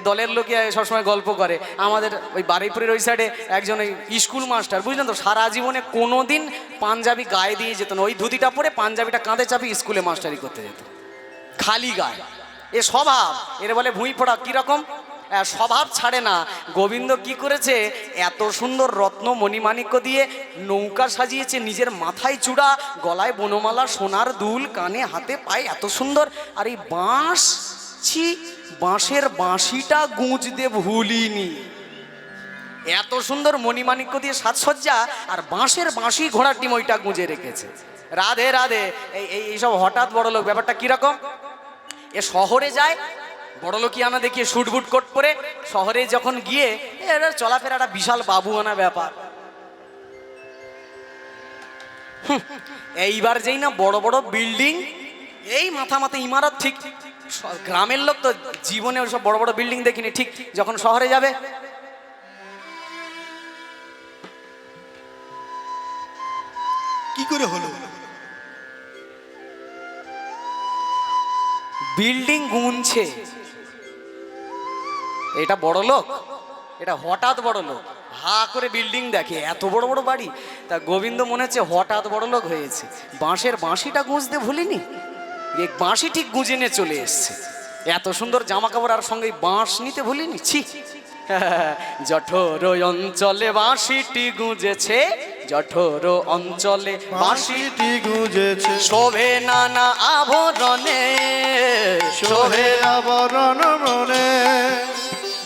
S1: দলের লোকে সবসময় গল্প করে, আমাদের ওই বারুইপুরের ওই সাইডে একজন ওই স্কুল মাস্টার, বুঝলেন তো, সারা জীবনে কোনো দিন পাঞ্জাবি গায়ে দিয়ে যেত না। ওই ধুতিটা পরে পাঞ্জাবিটা কাঁধে চাপি স্কুলে মাস্টারি করতে যেত, খালি গায়ে। এ স্বভাব, এর বলে ভুঁই ফোড়া। কীরকম স্বভাব ছাড়ে না। গোবিন্দ কি করেছে? এত সুন্দর রত্ন মণিমাণিক্য দিয়ে নৌকা সাজিয়েছে, নিজের মাথায় চূড়া, গলায় বনমালা, সোনার দুল, কানে হাতে পায়ে এত সুন্দর। আর এই বাঁশ, বাঁশের বাঁশিটা গুঁজতে ভুলিনি। এত সুন্দর মণিমাণিক্য দিয়ে সাজসজ্জা, আর বাঁশের বাঁশি ঘোড়ার ডিম ওইটা গুঁজে রেখেছে। রাধে রাধে। এইসব হঠাৎ বড় লোক। ব্যাপারটা কিরকম? এ শহরে যায়, বড় লোকই আনা দেখিয়ে শুট বুট কোট পরে শহরে যখন গিয়ে এরা চলাফেরাটা বিশাল বাবু আনা ব্যাপার। এইবার যেই না বড় বড় বিল্ডিং, এই মাথা মাথা ইমারত, ঠিক গ্রামের লোক তো জীবনে ওইসব বড় বড় বিল্ডিং দেখিনি। ঠিক যখন শহরে যাবে,
S2: কি করে হলো?
S1: বিল্ডিং গুনছে। এটা বড় লোক, এটা হঠাৎ বড় লোক। হা করে বিল্ডিং দেখে, এত বড় বড় বাড়ি। তা গোবিন্দ মনে হচ্ছে হঠাৎ বড় লোক হয়েছে। বাঁশের বাঁশিটা গুঁজতে ভুলিনি, এই বাঁশি ঠিক গুঁজে নিয়ে চলে এসছে। এত সুন্দর জামা কাপড়, আর সঙ্গে বাঁশ নিতে ভুলিনি। ছি, জঠর অঞ্চলে বাঁশিটি গুঁজেছে, জঠর অঞ্চলে
S2: বাঁশিটি গুঁজেছে,
S1: শোভে নানা আভরণে,
S2: শোভে আবরণ মনে।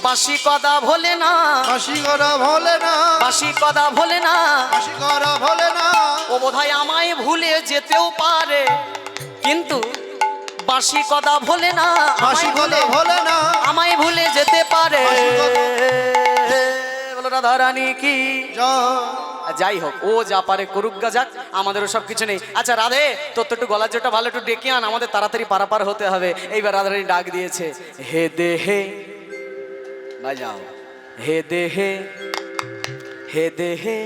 S1: বাঁশি কদা ভোলে না,
S2: বাঁশি করা ভোলে না,
S1: বাঁশি কদা ভোলে না,
S2: বাঁশি করা ভোলে না।
S1: ও বোধহয় আমায় ভুলে যেতেও পারে, কিন্তু বাঁশি কদা ভোলে না,
S2: বাঁশি করা ভোলে না,
S1: আমায় ভুলে যেতে পারে।
S2: বাঁশি কদা-
S1: বলো রাধারানী কি।
S2: জয়।
S1: যাই হোক, ও যা পারে করুক গা, যাক, আমাদেরও সব কিছু নেই। আচ্ছা রাধে, তোর তো একটু গলার জোরটা ভালো, একটু ডেকে আন, আমাদের তাড়াতাড়ি পারাপার হতে হবে। এইবার রাধারানী ডাক দিয়েছে, হে দেহে বাজাও, হে দেহে, হে দেহে,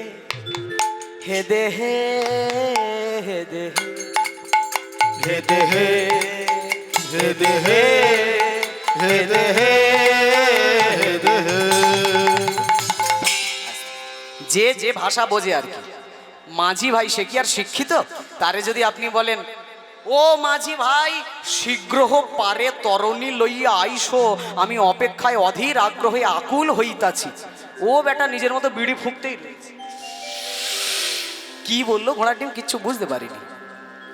S1: হে দেহে, হে দেহে, হে দেহে,
S2: হে দেহে, হে দেহে, হে দেহে।
S1: যে যে ভাষা বোঝে আর কি। মাঝি ভাই সে কি আর শিক্ষিত? তারে যদি আপনি বলেন, ও মাঝি ভাই, শীঘ্র পারে তরণী লইয়া আইসো, আমি অপেক্ষায় অধীর আগ্রহে আকুল হইতাছি। ও বেটা নিজের মতো বিড়ি ফুঁকতেই রয়েছে। কি বললো ঘোড়ার ডিম কিচ্ছু বুঝতে পারিনি।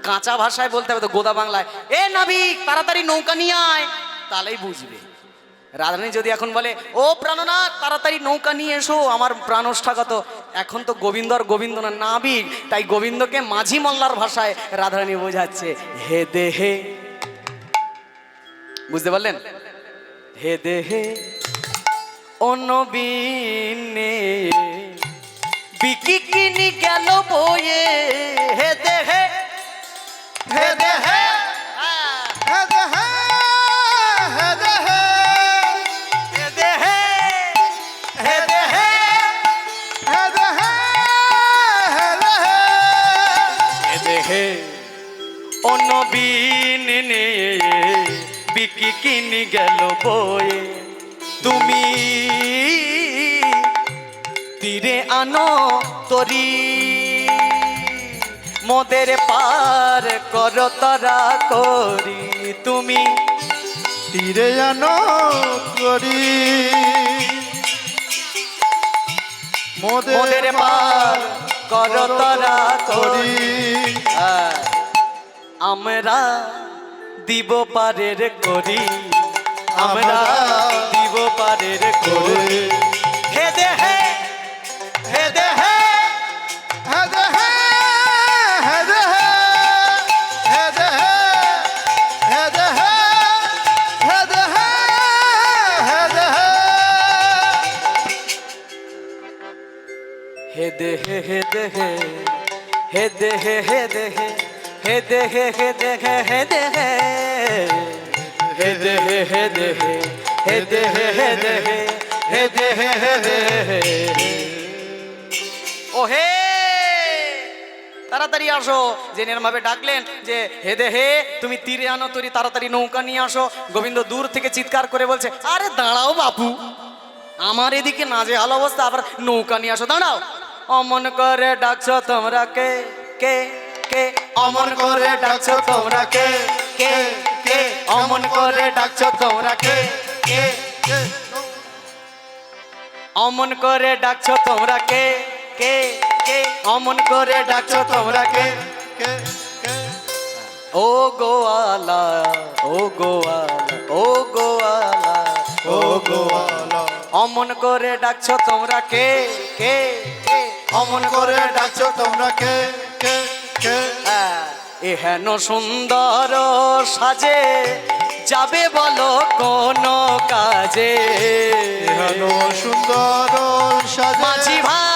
S1: কাঁচা ভাষায় বলতে হবে তো, গোদা বাংলায়, এ নাবিক তাড়াতাড়ি নৌকা নিয়ে আয়, তাহলেই বুঝবে। রাধারানী যদি এখন বলে, ও প্রাণনাথ তাড়াতাড়ি নৌকা নিয়ে এসো, আমার প্রাণষ্ঠাগত এখন তো গোবিন্দ আর গোবিন্দ না, নাবিক, তাই গোবিন্দকে মাঝি মোল্লার ভাষায় রাধারানী বোঝাচ্ছে হে দেহে, বুঝতে পারলেন? হে দেহে অনবিনে বিকি কিনি গেল বয়ে, হে দেহে,
S2: হে দেহে হে দেহে হে দেহে
S1: হে দেহে, হে দেহে,
S2: হে দেহে হে দেহে
S1: হে দেহে অনবিনে বিকি কিনি গেল বয়ে, তুমি তীরে আনো তরি মোদের পার কর তারা করি, তুমি
S2: তীরে জানো করি
S1: মোদের পার কর তারা করি, আমরা দিব পারের করি, আমরা দিব পারের করি, হে দেহে, হে দেহে,
S2: হে দেহে হে দেহে হে দেহে হে দেহে হে দেহে হে দেহে
S1: হে দেহে, হে দেহে, হে দেহে, হে দেহে, হে দেহে, হে দেহে, হে দেহে, হে দেহে, হে দেহে, হে দেহে, হে দেহে, হে দেহে, হে দেহে, ও হে তাড়াতাড়ি আসো, যে ভাবে ডাকলেন যে হে দেহে তুমি তীরে আনো তরি, তাড়াতাড়ি নৌকা নিয়ে আসো। গোবিন্দ দূর থেকে চিৎকার করে বলছে আরে দাঁড়াও বাপু, আমার এদিকে নাজেহাল অবস্থা, আবার নৌকা নিয়ে আসো, দাঁড়াও। অমন করে ডাকছো তোমরা কে, কে কে, অমন করে ডাকছো তোমরা কে, কে কে, অমন করে ডাকছো তোমরা কে, কে
S2: কে
S1: অমন করে ডাকছো তোমরা কে, কে কে, অমন করে ডাকছো তোমরা কে,
S2: কে কে
S1: ও গোয়ালা, ও গোয়ালা, ও গোয়ালা,
S2: ও গোয়ালা
S1: অমন করে ডাকছো তোমরা কে, কে কে, অমন করে
S2: করে ডাকছো তোমরা কে কে কে
S1: এহেন সুন্দর সাজে যাবে বলো কোন কাজে,
S2: এহেন সুন্দর সাজে
S1: মাঝি ভাই,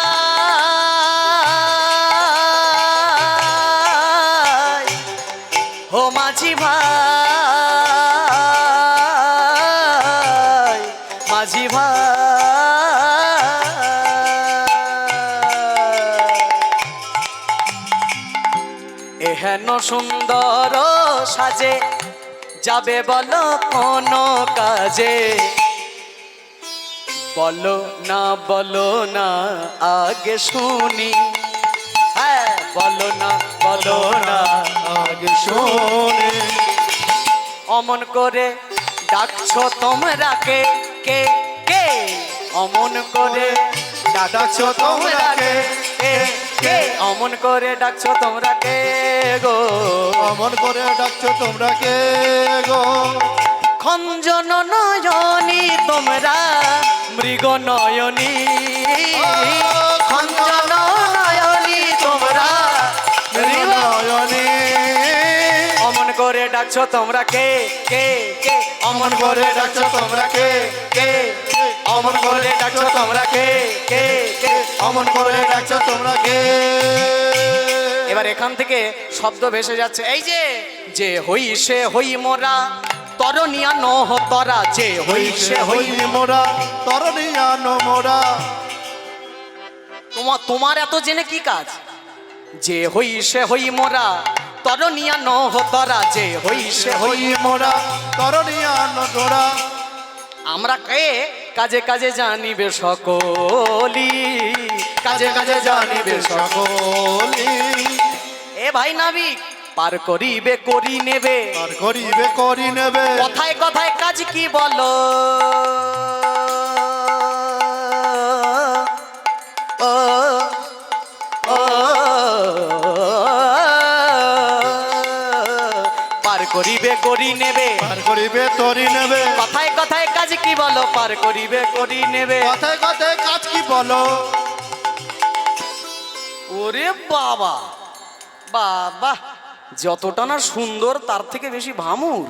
S1: ও মাঝি ভাই, মাঝি ভাই, এহেন সুন্দর সাজে যাবে বলো কোন কাজে, বলো না আগে শুনি, হ্যাঁ বলো না
S2: আগে শোনে
S1: অমন করে ডাকছো তোমরা কে, কে কে, অমন করে ডাকছো তোমরা কে, কে কে, অমন করে ডাকছো তোমরা কে গো,
S2: অমন করে ডাকছো তোমরা কে গো
S1: খঞ্জন নয়নী তোমরা মৃগ নয়নী, খঞ্জন নয়নী তোমরা মৃগ,
S2: নয়নে
S1: অমন করে ডাকছো তোমরা কে, কে কে, অমন করে ডাকছো তোমরা কে, কে কে, অমন করে ডাকছো তোমরা কে, কে কে,
S2: অমন করে ডাকছো তোমরা কে
S1: এবার এখান থেকে শব্দ ভেসে যাচ্ছে, এই যে হই সে হই মোরা তরনিয়া নহ তরা, যে হই সে হই,
S2: মোরা তরণিয়ানো মোরা
S1: তোমার এত জেনে কি কাজ, যে হই সে হই মোরা তরনিয়া নহ তরা, যে হই সে হই,
S2: হই মোরা তরণিয়ানো মোরা
S1: আমরা কে কাজে কাজে জানিবে সকলি, কাজে কাজে জানিবে
S2: সকলি
S1: এ ভাই নাবিক পার করিবে করি নেবে,
S2: আর করিবে করি নেবে
S1: কথায় কথায় কাজ কি বলো, ও ও পার করিবে করি নেবে,
S2: আর করিবে তরি নেবে
S1: কথায় কথায় কাজ কি বলো, পার করিবে করি নেবে,
S2: কথায় কথায় কাজ কি বলো
S1: ওরে বাবা, বাবা, যতটা না সুন্দর তার থেকে বেশি ভামুর।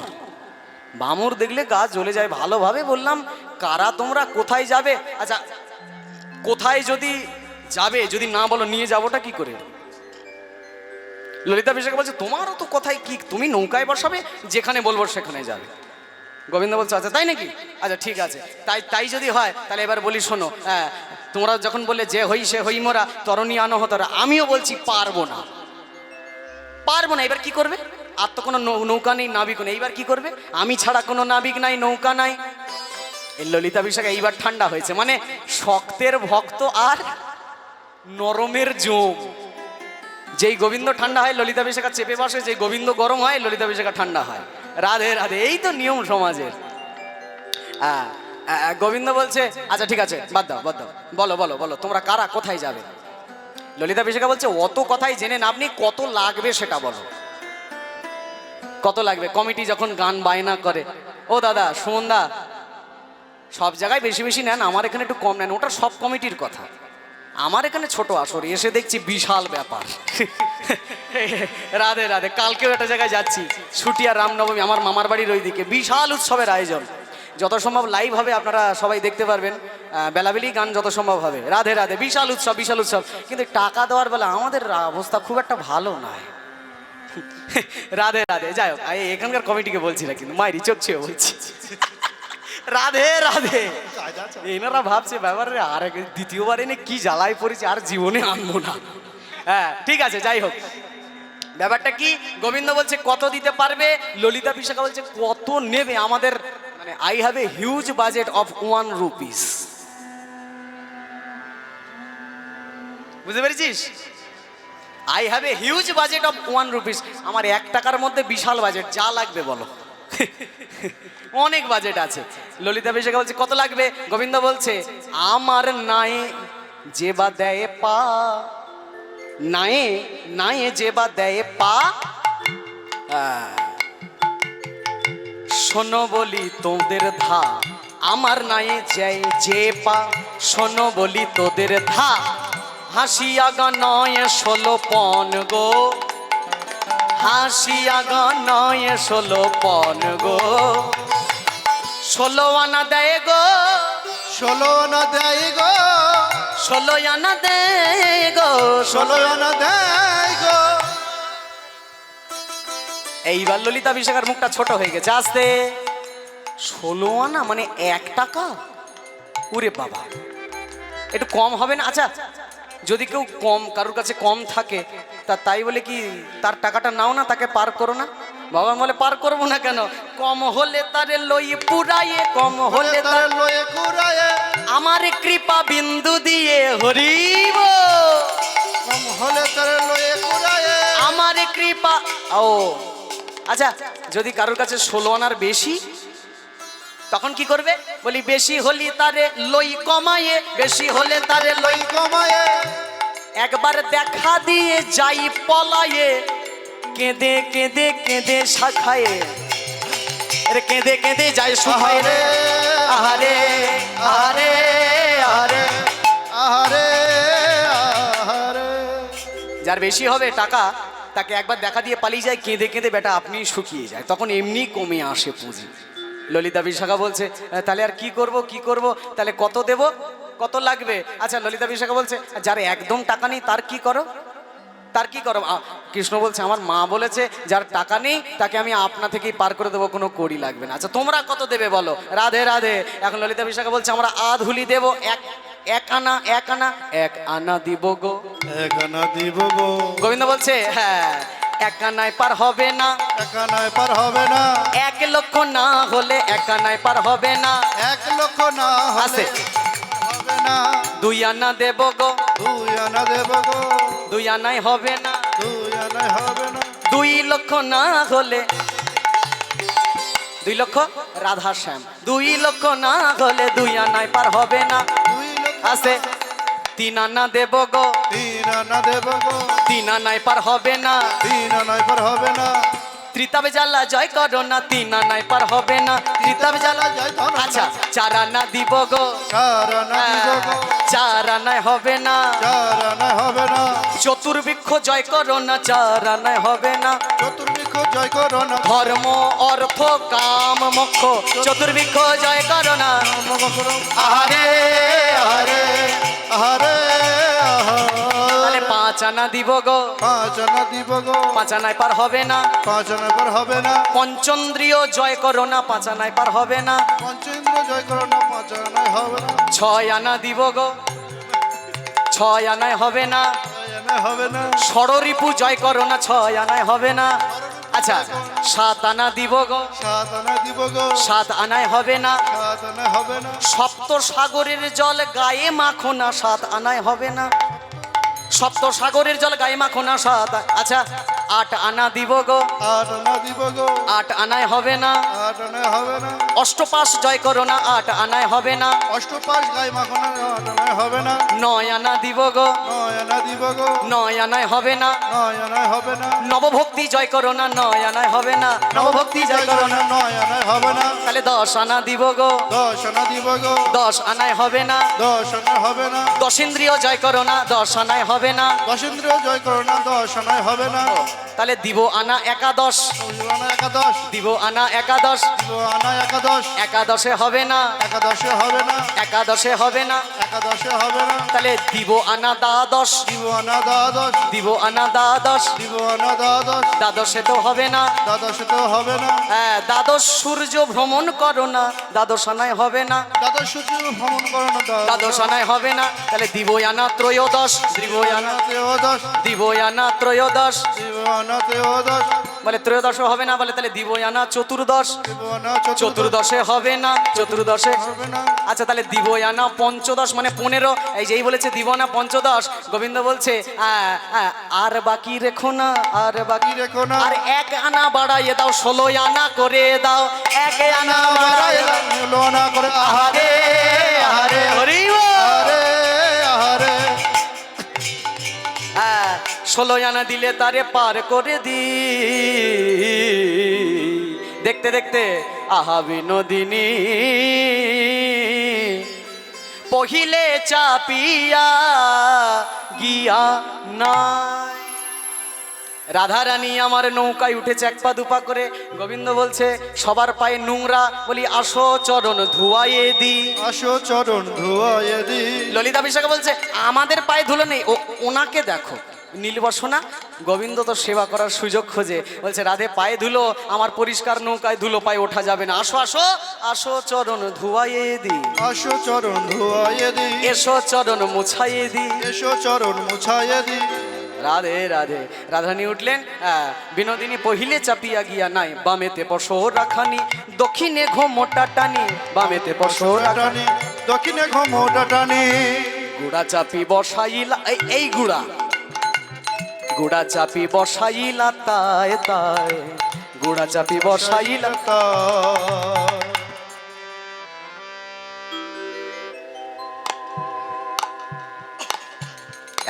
S1: ভামুর দেখলে গা জ্বলে যায়। ভালোভাবে বললাম, কারা তোমরা, কোথায় যাবে? আচ্ছা, কোথায় যদি যাবে, যদি না বলো নিয়ে যাবোটা কি করে? ললিতা বিশাখা বলছে তোমারও তো কোথায় কি, তুমি নৌকায় বসাবে, যেখানে বলবো সেখানে যাবে। গোবিন্দ বলছে আচ্ছা তাই নাকি, আচ্ছা ঠিক আছে, তাই যদি হয় তাহলে এবার বলি শোনো, হ্যাঁ তোমরা যখন বললে যে হই সে হই মোরা তরণী আনো হতরা, আমিও বলছি পারবো না, পারবো না। এবার কি করবে? আর তো কোনো নৌকা নেই, নাবিক নেই, এইবার কি করবে? আমি ছাড়া কোনো নাবিক নাই, নৌকা নাই। এই ললিতা বিশাখা এইবার ঠান্ডা হয়েছে, মানে শক্তের ভক্ত আর নরমের জম। যেই গোবিন্দ ঠান্ডা হয় ললিতা বিশাখা চেপে বসে, যেই গোবিন্দ গরম হয় ললিতা বিশাখা ঠান্ডা হয়। রাধে রাধে, এই তো নিয়ম সমাজের। গোবিন্দ বলছে আচ্ছা ঠিক আছে, বাদ দাও বাদ দাও, বলো বলো বলো তোমরা কারা, কোথায় যাবে? ললিতা বিশাখা বলছে অত কথাই জেনে না, আপনি কত লাগবে সেটা বলো, কত লাগবে? কমিটি যখন গান বায়না করে, ও দাদা সুমন দা, সব জায়গায় বেশি বেশি নেন, আমার এখানে একটু কম নেন, ওটা সব কমিটির কথা, আমার এখানে ছোট আসর, এসে দেখছি বিশাল ব্যাপার। রাধে রাধে, কালকেও একটা জায়গায় যাচ্ছি, ছুটিয়া রামনবমী, আমার মামার বাড়ির ওইদিকে বিশাল উৎসবের আয়োজন। যত সম্ভব লাইভ হবে, আপনারা সবাই দেখতে পারবেন, বেলাবেলি গান যত সম্ভব হবে। রাধে রাধে, বিশাল উৎসব বিশাল উৎসব, কিন্তু টাকা দেওয়ার বেলা আমাদের অবস্থা খুব একটা ভালো নয়। রাধে রাধে, যাই হোক, এখানকার কমিটিকে বলছি না, কিন্তু মাইরি চোখ ছুঁয়ে বলছি। রাধে রাধে। এনারা ভাবছে ব্যাপারে আর দ্বিতীয়বার এনে কি জ্বালায় পড়েছে, আর জীবনে আনবো না। হ্যাঁ ঠিক আছে, যাই হোক, ব্যাপারটা কি? গোবিন্দ বলছে কত দিতে পারবে, ললিতা বিশাখা বলছে কত নেবে, আমাদের মানে I have a huge budget of 1 rupees. বুঝতে পেরেছিস? I have a huge budget of 1 rupees, আমার 1 টাকার মধ্যে বিশাল বাজেট, যা লাগবে বলো। অনেক বাজেট আছে। ললিতা বিশাখা বলছে কত লাগবে? গোবিন্দ বলছে আমার নাই যে বা দেয় পা, নায়ে নায়ে যে বা দেয় পা, শোনো বলি তোদের ধা, আমার নায়ে যায় যে পা, শোনো বলি তোদের ধা, হাসিয়া গা নয় 16 পন গো, হাসিয়া গা নয় 16 পন গো, 16 আনা দেয় গো,
S2: 16 আনা দেয় গো,
S1: 16 আনা দেয় গো,
S2: 16 আনা দেয় গো।
S1: এইবার ললিতা বিশাখার মুখটা ছোট হয়ে গেছে আস্তে। 16 আনা মানে 1 টাকা? ওরে বাবা, একটু কম হবে না? আচ্ছা যদি কেউ কম, কারোর কাছে কম থাকে, তাই বলে কি তার টাকাটা নাও না, তাকে পার করো না? ভগবান বলে পার করবো না কেন, কম হলে তারে লই পুরায়ে, কম হলে তার
S2: লয়ে কুরায়ে,
S1: আমার কৃপা বিন্দু দিয়ে হরিব,
S2: কম হলে তারে লয়ে কুরায়ে,
S1: আমার কৃপা। ও আচ্ছা, যদি কারোর কাছে 16 আনার বেশি, তখন কি করবে? বলি বেশি হলি তারে লই কমায়ে, বেশি হলে তারে লই
S2: কমায়ে,
S1: একবার দেখা দিয়ে যাই পলায়ে, কেঁদে কেঁদে কেঁদে শাখায়ে, এর কেঁদে কেঁদে যাই শুকায়ে রে, আহারে আহারে আহারে
S2: আহারে আহারে।
S1: যার বেশি হবে টাকা, তাকে একবার দেখা দিয়ে পালিয়ে যায়, কেঁদে কেঁদে বেটা আপনি শুকিয়ে যায়, তখন এমনি কমে আসে পুঁজি। ললিতা বিশাখা বলছে তাহলে আর কি করব কি করব, তাহলে কত দেব, কত লাগবে? আচ্ছা ললিতা বিশাখা বলছে যার একদম টাকা নেই তার কি করো, তার কি করো? কৃষ্ণ বলছে আমার মা বলেছে যার টাকা নেই তাকে আমি আপনা থেকেই পার করে দেবো, কোনো কড়ি লাগবে না। আচ্ছা তোমরা কত দেবে বলো? রাধে রাধে। এখন ললিতা বিশাখা বলছে আমরা আধুলি দেবো, এক আনা, এক আনা, 1 আনা দিব গো,
S2: 1 আনা দিব গো।
S1: গোবিন্দ বলছে হ্যাঁ 1 আনায় পার হবে না,
S2: 1 আনায় পার হবে না,
S1: 1 লক্ষ না হলে 1 আনায় পার হবে না,
S2: 1 লক্ষ না হলে হবে না,
S1: 2 আনা দেব গো,
S2: 2 আনা দেব গো,
S1: 2 আনায় হবে না,
S2: 2 আনায় হবে না,
S1: 2 লক্ষ না হলে 2 লক্ষ রাধা শ্যাম, 2 লক্ষ না হলে 2 আনায় পার হবে না,
S2: 2 লক্ষ
S1: আছে 3 আনা দেব গো,
S2: 3 আনা দেব গো,
S1: 3 আনায় পার হবে না,
S2: 3 আনায় পার হবে না,
S1: ত্রিতাবে জ্বালা জয় করো না, তিন আনায় পার হবে না। ত্রিতাবে জ্বালা
S2: জয় করো না।
S1: আচ্ছা, চার আনা দিব গো,
S2: চার আনা দিব গো,
S1: চার আনায় হবে না।
S2: চার আনা হবে না।
S1: চতুর্বৃক্ষ জয় করো না, চার আনায় হবে না।
S2: চতুর্বৃক্ষ জয় করো না।
S1: ধর্ম অর্থ কাম মোক্ষ চতুর্বৃক্ষ জয় করো না।
S2: আহারে আহারে আহারে
S1: তাহলে পাঁচ আনা দিব গো,
S2: পাঁচ আনা দিব গো,
S1: পাঁচ আনায় পার হবে না।
S2: পাঁচ আনা পর হবে না।
S1: পঞ্চন্দ্রিয় জয় করো না, পাঁচ আনায় পার হবে না।
S2: পঞ্চেন্দ্র জয় করো না, পাঁচ আনায় হবে না।
S1: ছয় আনা দিব গো, ছয় আনায় হবে না।
S2: ছয় আনায় হবে না।
S1: ষড়রিপু জয় করো না, ছয় আনায় হবে না। আচ্ছা, সাত আনা দিব গো,
S2: সাত আনা দিব গো,
S1: সাত আনায় হবে না।
S2: সাত আনা হবে না।
S1: সপ্ত সাগরের জল গায়ে মাখো না, সাত আনায় হবে না। সপ্ত সাগরের জল গায়ে মাখো না, সাত। আচ্ছা, আট আনা দিব গো,
S2: আট আনা দিব গো,
S1: আট আনায় হবে না।
S2: আট আনায় হবে না।
S1: অষ্টপাশ জয় করো না, আট আনায় হবে না।
S2: অষ্টপাশ গায়ে মাখো না, আট আনায় হবে না।
S1: নয় আনা দিব গো,
S2: নয় আনা দিব গো,
S1: নয় আনায় হবে না।
S2: নয় আনায় হবে না।
S1: নবভক্তি জয় করো না, নয় আনায় হবে না। নবভক্তি জয় করো না।
S2: নয় আনায় হবে না।
S1: তাহলে দশ আনা দিব গো,
S2: দশ আনা দিব গো,
S1: দশ আনায় হবে না।
S2: দশ আনা হবে না।
S1: দশেন্দ্রিয় জয় করো না, দশ আনায় হবে না।
S2: দশেন্দ্রিয় জয় করো না, দশ আনায় হবে না।
S1: তাহলে দিব আনা একাদশ,
S2: দিব আনা একাদশ,
S1: দিব আনা একাদশ।
S2: দিব আনা একাদশ,
S1: একাদশে হবে না,
S2: একাদশে হবে না।
S1: একাদশে হবে না।
S2: একাদশে হবে না।
S1: তাহলে দিব আনা দ্বাদশ,
S2: দিব আনা দ্বাদশ,
S1: দিব আনা দ্বাদশ।
S2: দিব আনা দ্বাদশ,
S1: দ্বাদশে তো হবে না।
S2: দ্বাদশে তো হবে না।
S1: হ্যাঁ, দ্বাদশ সূর্য ভ্রমণ করো না, দ্বাদশ আনায় হবে না।
S2: দ্বাদশ সূর্য ভ্রমণ করো না,
S1: দ্বাদশ আনায় হবে না। তাহলে দিব আনা ত্রয়োদশ, দিব আনা,
S2: ত্রয়োদশ,
S1: দিব আনা ত্রয়োদশ।
S2: দিব আনা ত্রয়োদশ,
S1: বলে ত্রয়োদশে হবে না, বলে তাহলে দিব আনা চতুর্দশ।
S2: দিব আনা চতুর্দশ,
S1: চতুর্দশে হবে না, চতুর্দশে।
S2: হবে না।
S1: আচ্ছা, তাহলে দিব আনা পঞ্চদশ মানে 15। এই যেই বলেছে দিব না পঞ্চদশ, গোবিন্দ বলছে আর বাকি রেখো না, আর বাকি
S2: কি রেখো না।
S1: আর এক আনা বাড়াইয়ে দাও, 16 আনা করে দাও। এক আনা বাড়াইয়ে দাও।
S2: লো না করে আহারে আহারে
S1: হরি বল।
S2: আহারে আহারে।
S1: 16 আনা দিলে তারে পার করে দি। দেখতে দেখতে আহা বিনোদিনী পহিলে চাপিয়া গিয়া নাই। রাধারানী আমার নৌকায় উঠেছে এক পা দুপা করে। গোবিন্দ বলছে সবার পায়ে নোংরা, বলি আসো চরণ ধুয়াইয়ে দি।
S2: আসো চরণ ধুয়াইয়ে দি।
S1: ললিতা বিশাখা বলছে আমাদের পায়ে ধুলো নেই, ওনাকে দেখো নীলবসনা। গোবিন্দ তো সেবা করার সুযোগ খোঁজে, বলছে রাধে পায়ে ধুলো, আমার পরিষ্কার নৌকায় ধুলো পায়ে ওঠা যাবে না। আসো আসো আসো চরণ ধুয়াইয়ে দি,
S2: আসো চরণ ধুয়াইয়ে দি।
S1: এসো চরণ মুছাইয়ে দি।
S2: এসো চরণ মুছাইয়ে দি।
S1: রাধে রাধে। রাধারানী উঠলেন, বিনোদিনী পহিলে চাপিয়া গিয়া নাই। বামেতে পশো রাখানি, দক্ষিণে ঘোমটা টানি। বামেতে পশো রাখানি,
S2: টানি দক্ষিণে ঘমোটা টানি।
S1: গুড়া চাপি বসাইলা, এই গুড়া, গুড়া চাপি বসাইলা তাই তাই। গুড়া চাপি বসাইলা।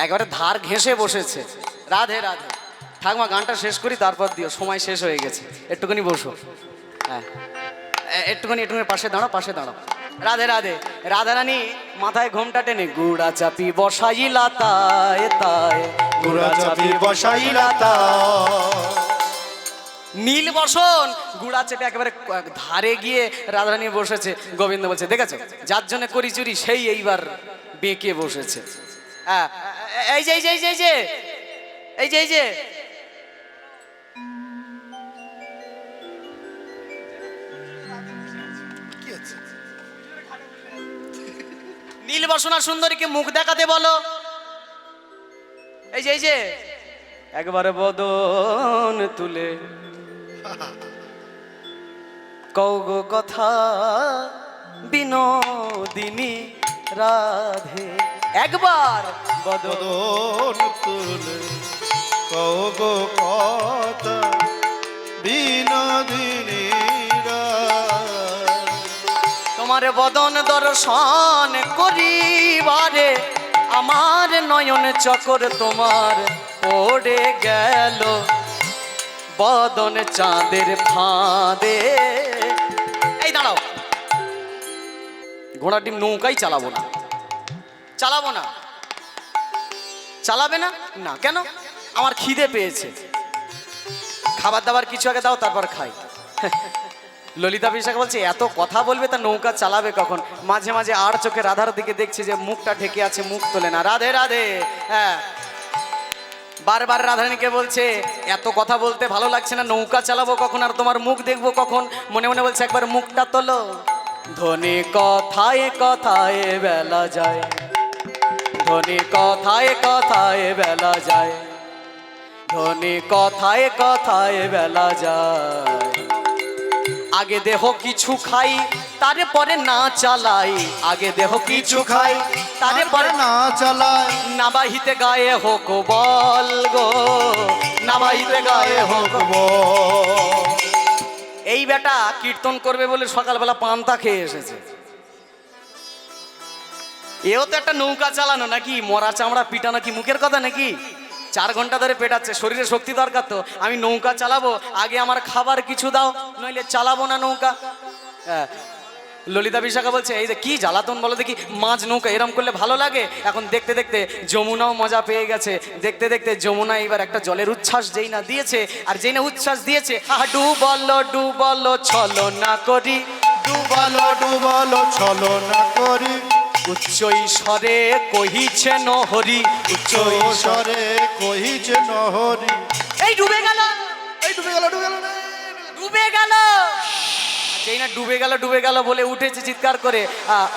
S1: একেবারে ধার ঘেঁষে বসেছে। রাধে রাধে। ঠাকুমা গানটা শেষ করি, তারপর দিও, সময় শেষ হয়ে গেছে। একটুখানি বসো, হ্যাঁ একটুখানি একটুখানি পাশে দাঁড়াও, পাশে দাঁড়াও। রাধে রাধে। রাধারানী মাথায় ঘোমটা টেনে গুড়া চাপি বসাইলা তাই তাই।
S2: গুড়া চাপি বসাইলা তাই।
S1: নীল বসন গুড়া চেপে একেবারে ধারে গিয়ে রাধারানী বসেছে। গোবিন্দ বলছে দেখেছো, যার জন্য করি চুরি সেই এইবার বেঁকে বসেছে। হ্যাঁ, এই যে এই যে এই যে এই যে এই যে এই যে নীল বসনা সুন্দরীকে মুখ দেখাতে বলো। এই যে এই যে একবার বদন তুলে কৌগো কথা বিনোদিনী রাধে। একবার বদন
S2: বদন তুলে কওগো কথা বিনোদিনী রায়।
S1: তোমার বদন দর্শন করিবারে আমার নয়ন চকর তোমার পড়ে গেল। বদন চাঁদের ফাঁদে। এই দাঁড়াও, ঘোড়া ডিম নৌকাই চালাবো না, চালাবো না। চালাবে না? না কেন? আমার খিদে পেয়েছে, খাবার দাবার কিছু আগে দাও তারপর খাই। ললিতা বিশাখা বলছে এত কথা বলবে তা নৌকা চালাবে কখন? মাঝে মাঝে আর চোখে রাধার দিকে দেখছে যে মুখটা ঢেকে আছে, মুখ তোলে না। রাধে রাধে। হ্যাঁ, বারবার রাধারানীকে বলছে এত কথা বলতে ভালো লাগছে না, নৌকা চালাবো কখন আর তোমার মুখ দেখবো কখন? মনে মনে বলছে একবার মুখটা তোলো। ধনী কথায় কথায় বেলা যায়, ধনী কথায় কথায় বেলা যায়, ধনী কথায় কথায় বেলা যায়। আগে দেহ কিছু খাই তারপরে না চালাই, আগে দেহ কিছু খাই তারপরে
S2: না চালায়।
S1: না বাহিতে গায়ে হোক বল গো, না বাহিতে গায়ে হোক বল। এই বেটা কীর্তন করবে বলে সকালবেলা পান্তা খেয়ে এসেছে। এও তো একটা নৌকা চালানো নাকি? মরা চামড়া পিটা নাকি মুখের কথা নাকি? 4 ঘন্টা ধরে পেটাচ্ছে, শরীরে শক্তি দরকার তো। আমি নৌকা চালাবো, আগে আমার খাবার কিছু দাও, নইলে চালাবো না নৌকা। হ্যাঁ, ললিতা বিশাখা বলছে এই যে কি জ্বালাতন বলো দেখি, মাঝ নৌকা এরম করলে ভালো লাগে? এখন দেখতে দেখতে যমুনাও মজা পেয়ে গেছে। দেখতে দেখতে যমুনা এবার একটা জলের উচ্ছ্বাস যেই না দিয়েছে, আর যেই না উচ্ছ্বাস দিয়েছে, আহা ডুবলো ডুবলো ছলো না করি,
S2: ডুবালো ডুবালো ছলো না করি,
S1: উচ্চ ঈশ্বরে কহিছে নহরি, উচ্চ ঈশ্বরে।
S2: স্বরে কহিছে নহরি।
S1: এই ডুবে গেল,
S2: এই ডুবে গেল ডুবে গেল রে।
S1: ডুবে গেল। যেই না ডুবে গেল বলে উঠেছে চিৎকার করে,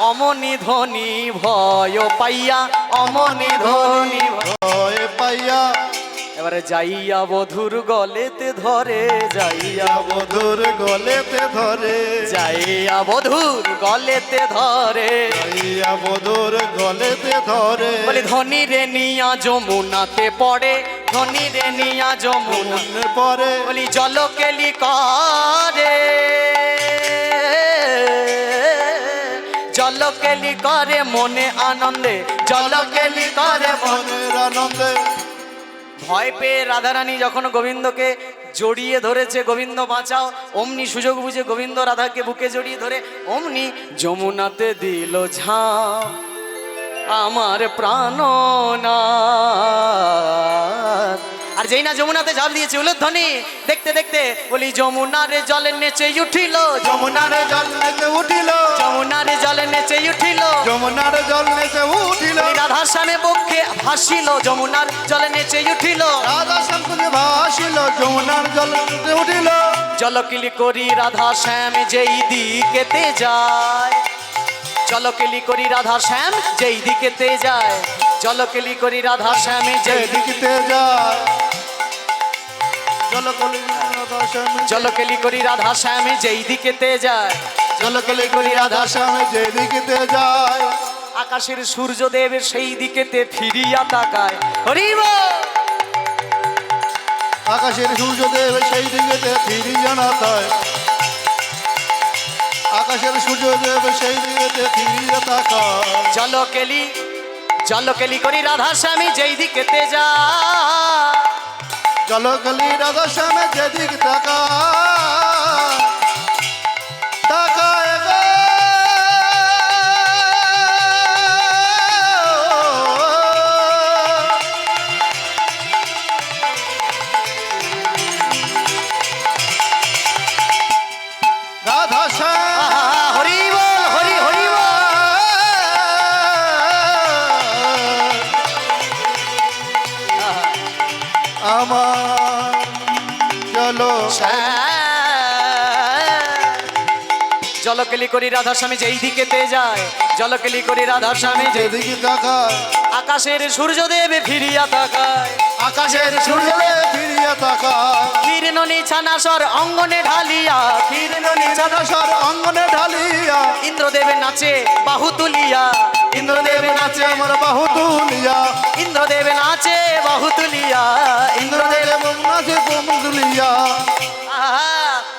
S1: অমনি ধ্বনি ভয় পাইয়া, অমনি ধ্বনি
S2: ভয় পাইয়া,
S1: এবারে যাইয়া বধুর গলেতে ধরে, যাইয়া
S2: বধুর গলেতে ধরে,
S1: যাইয়া বধুর গলেতে ধরে,
S2: যাইয়া বধুর গলেতে ধরে।
S1: বলে ধনী রে নিয়া যমুনাতে পড়ে, ধনী রে নিয়া যমুনা
S2: মনে পড়ে,
S1: বলি জলকেলি করে, জলকেলি করে মনে আনন্দে, জলকেলি করে মনে।
S2: মনের আনন্দে।
S1: ভয় পেয়ে রাধারানী যখন গোবিন্দকে জড়িয়ে ধরেছে, গোবিন্দ বাঁচাও, অমনি সুযোগ বুঝে গোবিন্দ রাধাকে বুকে জড়িয়ে ধরে অমনি যমুনাতে দিল ঝাঁপ, আমার প্রাণনাথ। আর যেই না যমুনাতে ঝাঁপ দিয়েছে উলুধ্বনি, দেখতে দেখতে বলি যমুনার জলে নেচে উঠিল,
S2: যমুনার জল নেচে উঠিল,
S1: যমুনার জলে নেচে উঠিল,
S2: যমুনার জল নেচে উঠিল,
S1: রাধা শ্যামে বক্ষে ভাসিল, যমুনার জলে নেচে উঠিল,
S2: রাধা শ্যামকে ভাসিল, যমুনার জল নেচে উঠিল।
S1: জলকিলি করি রাধা শ্যাম যেই দিকেতে যায়, জলকিলি করি রাধা শ্যাম যেই দিকেতে যায়, জলকিলি করি রাধা শ্যাম যেই
S2: যেদিকে যায়, জলকলি রাধা শ্যামে,
S1: জলকেলি করি রাধা শ্যামে যেই দিকেতে যায়,
S2: জলকলি করি রাধা শ্যামে যেদিকে যায়,
S1: আকাশের সূর্যদেব সেই দিকেতে ফিরিয়া তাকায়। হরি বল।
S2: আকাশের সূর্যদেব সেই দিকেতে ফিরিয়া না তাকায়, আকাশের সূর্যদেব সেই দিকেতে ফিরিয়া তাকায়।
S1: জলকেলি, জলকেলি করি রাধা শ্যামে যেই দিকেতে যায়,
S2: জলকলি রাধা শ্যামে যেদিকে তাকায়, তাকায় গো। রাধা শ্যাম
S1: আহা, হরি বল, হরি হরি বল।
S2: আমার চলো
S1: জলকেলি করি রাধা স্বামী যেই দিকেতে যায়, জলকেলি করি রাধা স্বামী
S2: যেদিকে তাকায়,
S1: আকাশের সূর্যদেব ফিরিয়া তাকায়,
S2: আকাশের সূর্যদেব ফিরিয়া তাকায়।
S1: কীর্ণনি ছানাসর অঙ্গনে ঢালিয়া, কীর্ণনি
S2: জানাসর অঙ্গনে ঢালিয়া,
S1: ইন্দ্রদেব নাচে বাহু তুলিয়া,
S2: ইন্দ্রদেব নাচে আমার বাহু তুলিয়া,
S1: ইন্দ্রদেব নাচে বাহু তুলিয়া,
S2: ইন্দ্রদেব নাচে বাহু তুলিয়া।
S1: আহা,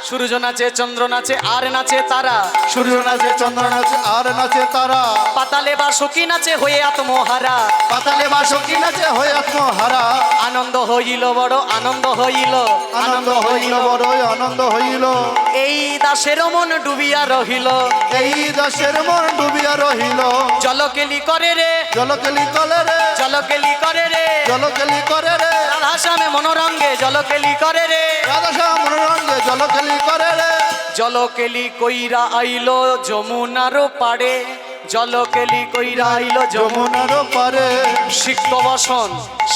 S1: সূর্য নাচে চন্দ্র নাচে আর নাচে তারা,
S2: সূর্য নাচে চন্দ্র নাচে আর নাচে তারা,
S1: পাতালে বা সখী নাচে হয়ে আত্মহারা,
S2: পাতালে বা সখী নাচে হয়ে আত্মহারা।
S1: আনন্দ হইল বড় আনন্দ হইল,
S2: আনন্দ হইল বড়ই আনন্দ হইল,
S1: এই দাসের মন ডুবিয়া রহিল,
S2: এই দাসের মন ডুবিয়া রহিল।
S1: জলকেলি করে রে,
S2: জলকেলি কলে রে,
S1: জলকেলি করে রে,
S2: জলকেলি করে রে,
S1: রাধা শ্যামে মনোরঙ্গে জলকেলি করে রে,
S2: রাধাশ্যাম রঙ্গে জলকেলি করে রে।
S1: জলকেলি কইরা আইলো যমুনার পাড়ে, জলকেলি কইরা আইলো
S2: যমুনার পারে,
S1: সিক্ত বসন,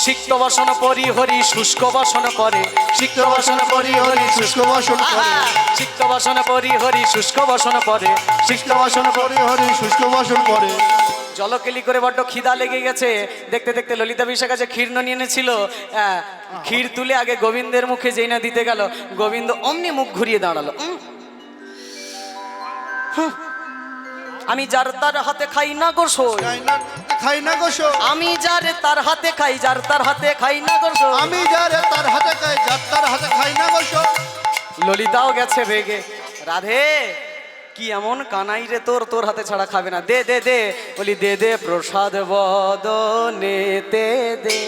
S1: সিক্ত বসন পরি হরি শুষ্ক বসন পরে, সিক্ত বসন পরি হরি
S2: শুষ্ক বাসন করে,
S1: সিক্ত বসন পরি হরি শুষ্ক বসন পরে,
S2: শুষ্ক বাসন করে হরি শুষ্ক বাসন করে।
S1: জলকেলি করে বড্ড খিদা লেগে গেছে। দেখতে দেখতে ললিতা বিশার কাছে ক্ষীর নিয়ে এনেছিল। ক্ষীর তুলে আগে গোবিন্দের মুখে যেই না দিতে গেল, গোবিন্দ অমনি মুখ ঘুরিয়ে দাঁড়ালো। আমি যার তার হাতে খাই না গোসো,
S2: খাই না গোসো,
S1: আমি যার তার হাতে খাই, যার তার হাতে খাই না গোসো।
S2: আমি যারে তার হাতে খাই, যার তার হাতে খাই না গোসো।
S1: ললিতাও গেছে রেগে, রাধে কি এমন কানাই রে তোর, তোর হাতে ছাড়া খাবে না, দে দে দে। বলি দে দে প্রসাদ বদনেতে দে,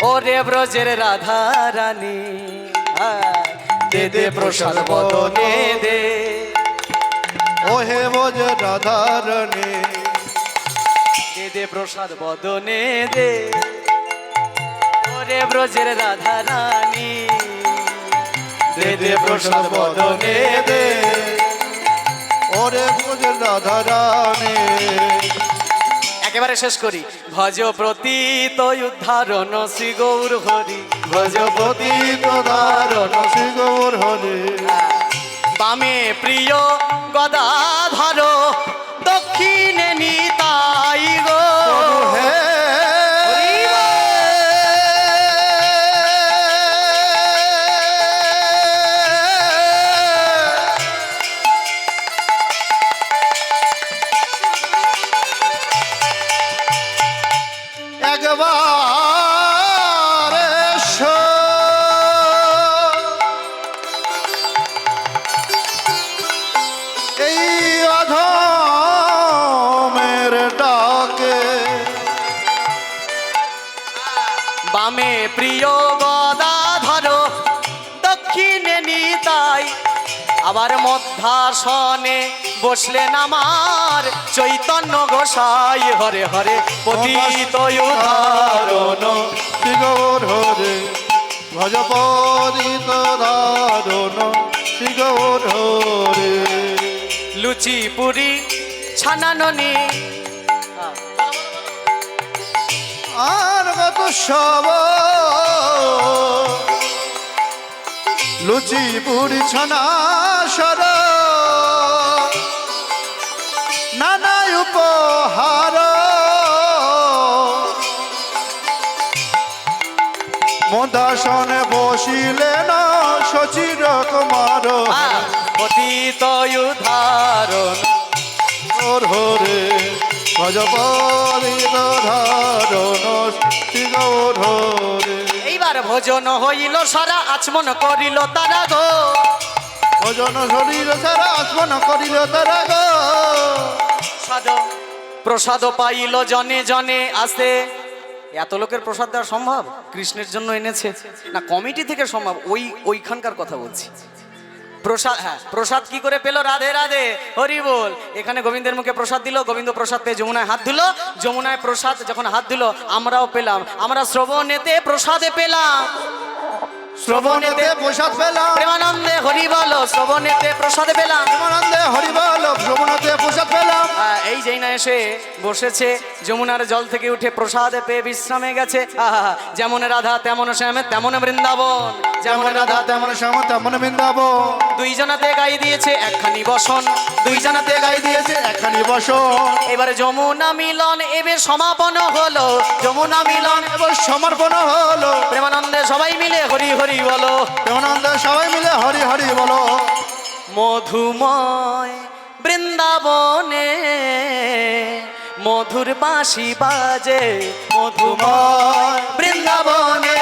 S1: ওরে ব্রজের রাধা রানী, দে দে প্রসাদ বদনে দে।
S2: ও হে বোঝ রাধারণী,
S1: দে দে প্রসাদ বদনে দে, ওরে ব্রজের রাধা রানী, দে দে প্রসাদ বদনে দে।
S2: ওরে বোঝ রাধারানী।
S1: একেবারে শেষ করি। ভজ প্রতীত উদ্ধারণ শ্রী গৌর হরি, ভজ
S2: পতিত ধারণ শ্রী গৌর হরি।
S1: বামে প্রিয় গদাধর, দক্ষিণে নিতাই গো।
S2: হে একবার এসো, এই অধমের ডাকে,
S1: বামে প্রিয় গদাধর, দক্ষিণে নিতাই। আবার মধ্যাসনে বসলেন আমার চৈতন্য গোসাই, হরে হরে পতিত উদ্ধারণ।
S2: শ্রী গৌর হরে, ভজ পতিত ধারণ শ্রী গৌর হরে।
S1: লুচি পুরি ছানাননি,
S2: আর কত সব লুচি পুরি ছানা সর, নানা উপহার, মদাসনে বসিলেন শচির কুমার।
S1: পতিত উদ্ধারণ,
S2: ওর হরে ভজ পতিত ধারণ শ্রী গৌর হরে।
S1: এইবার ভোজন হইল সারা, আচমন করিল তারা গো।
S2: ভজন শরীর সারা আসমন করিল তারা গো।
S1: প্রসাদ প্রসাদ পাইল জনে জনে আসে। এত লোকের প্রসাদ দেওয়া সম্ভব? কৃষ্ণের জন্য এনেছে না কমিটি থেকে সম্ভব? ওইখানকার কথা বলছি। প্রসাদ, হ্যাঁ প্রসাদ কি করে পেল? রাধে রাধে হরি বল। এখানে গোবিন্দের মুখে প্রসাদ দিল, গোবিন্দ প্রসাদ পেয়ে যমুনায় হাত ধুলো, যমুনায় প্রসাদ যখন হাত ধুলো আমরাও পেলাম, আমরা শ্রবণেতে প্রসাদে পেলাম,
S2: শ্রবণেতে প্রসাদ পেলাম,
S1: প্রেমানন্দে হরি বলো, শ্রবণেতে প্রসাদ পেলাম,
S2: প্রেমানন্দে হরি বল, শ্রবণেতে প্রসাদ পেলাম।
S1: এই যেই না এসে বসেছে যমুনার জল থেকে উঠে প্রসাদ পেয়ে বিশ্রামে গেছে। যেমন রাধা তেমন শ্যাম তেমন বৃন্দাবন,
S2: যেমন রাধা তেমন শ্যাম তেমন বৃন্দাবন।
S1: দুইজনাতে গাই দিয়েছে একখানি বসন, দুইজনাতে গাই দিয়েছে
S2: একখানি বসন।
S1: এবারে যমুনা মিলন এবার সমাপন হলো, যমুনা মিলন
S2: এবার সমর্পণ হলো,
S1: প্রেমানন্দে সবাই মিলে হরি হরি বলো,
S2: প্রেমানন্দে সবাই মিলে হরি হরি বলো।
S1: মধুময় বৃন্দাবনে মধুর বাঁশি বাজে, মধুময় বৃন্দাবনে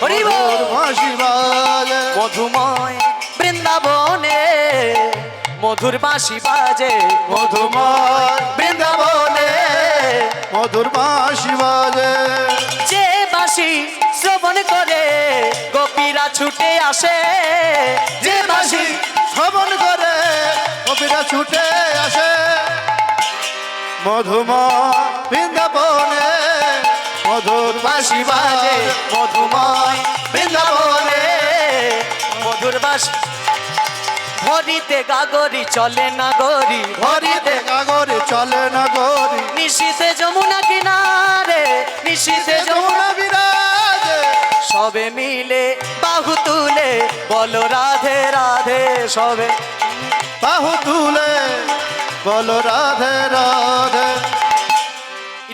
S1: হরি বল।
S2: বাঁশি বাজে
S1: মধুময় বৃন্দাবনে মধুর বাঁশি বাজে
S2: মধুময় বৃন্দাবনে মধুর বাঁশি বাজে
S1: যে বাঁশি শ্রবণ করে গোপীরা ছুটে আসে যে বাঁশি
S2: শ্রবণ করে কবিরা ছুটে আসে মধুময় বৃন্দাবনে মধুর
S1: বাঁশি বাজে মধুময় বৃন্দাবনে মধুর বাঁশি হরিতে গাগরি চলে না গরি
S2: হরিতে গাগরে চলে না গরি
S1: নিশীথে যমুনা কিনারে নিশীথে যমুনা
S2: যমুনা বিরাজে
S1: সবে মিলে বাহু তুলে বলো রাধে রাধে সবে
S2: বাহু তুলে বলো রাধে রাধে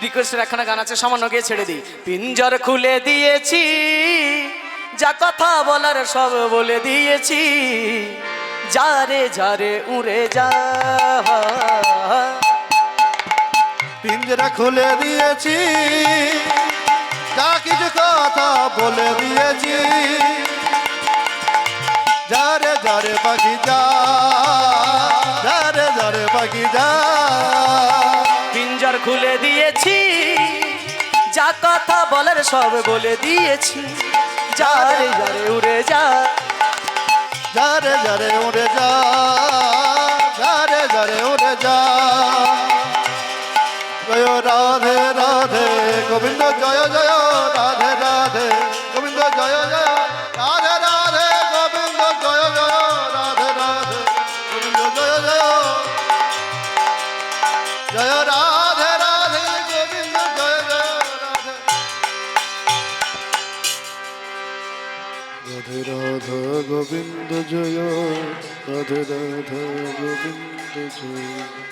S1: রিকোয়েস্টের একখানা গান আছে সামান্য গিয়ে ছেড়ে দিই পিঞ্জর খুলে দিয়েছি যা কথা বলার সব বলে দিয়েছি যারে যারে উড়ে যা
S2: পিঞ্জরা খুলে দিয়েছি যা কিছু কথা বলে দিয়েছি যারে যারে পাখি যা যারে যারে পাখি যা
S1: পিঞ্জর খুলে দিয়েছি যা কথা বলার সব বলে দিয়েছি যারে যারে উড়ে যা
S2: যারে যারে উড়ে যা যারে যারে উড়ে যা জয় রাধে রাধে গোবিন্দ জয় জয় রাধে রাধে গোবিন্দ জয় জয় রাধে রাধে গোবিন্দ জয় জয় রাধে রাধে গোবিন্দ জয় জয় জয় রাধে রাধে গোবিন্দ জয় জয় রাধে রাধে রাধা গোবিন্দ জয় রাধে রাধা গোবিন্দ জয়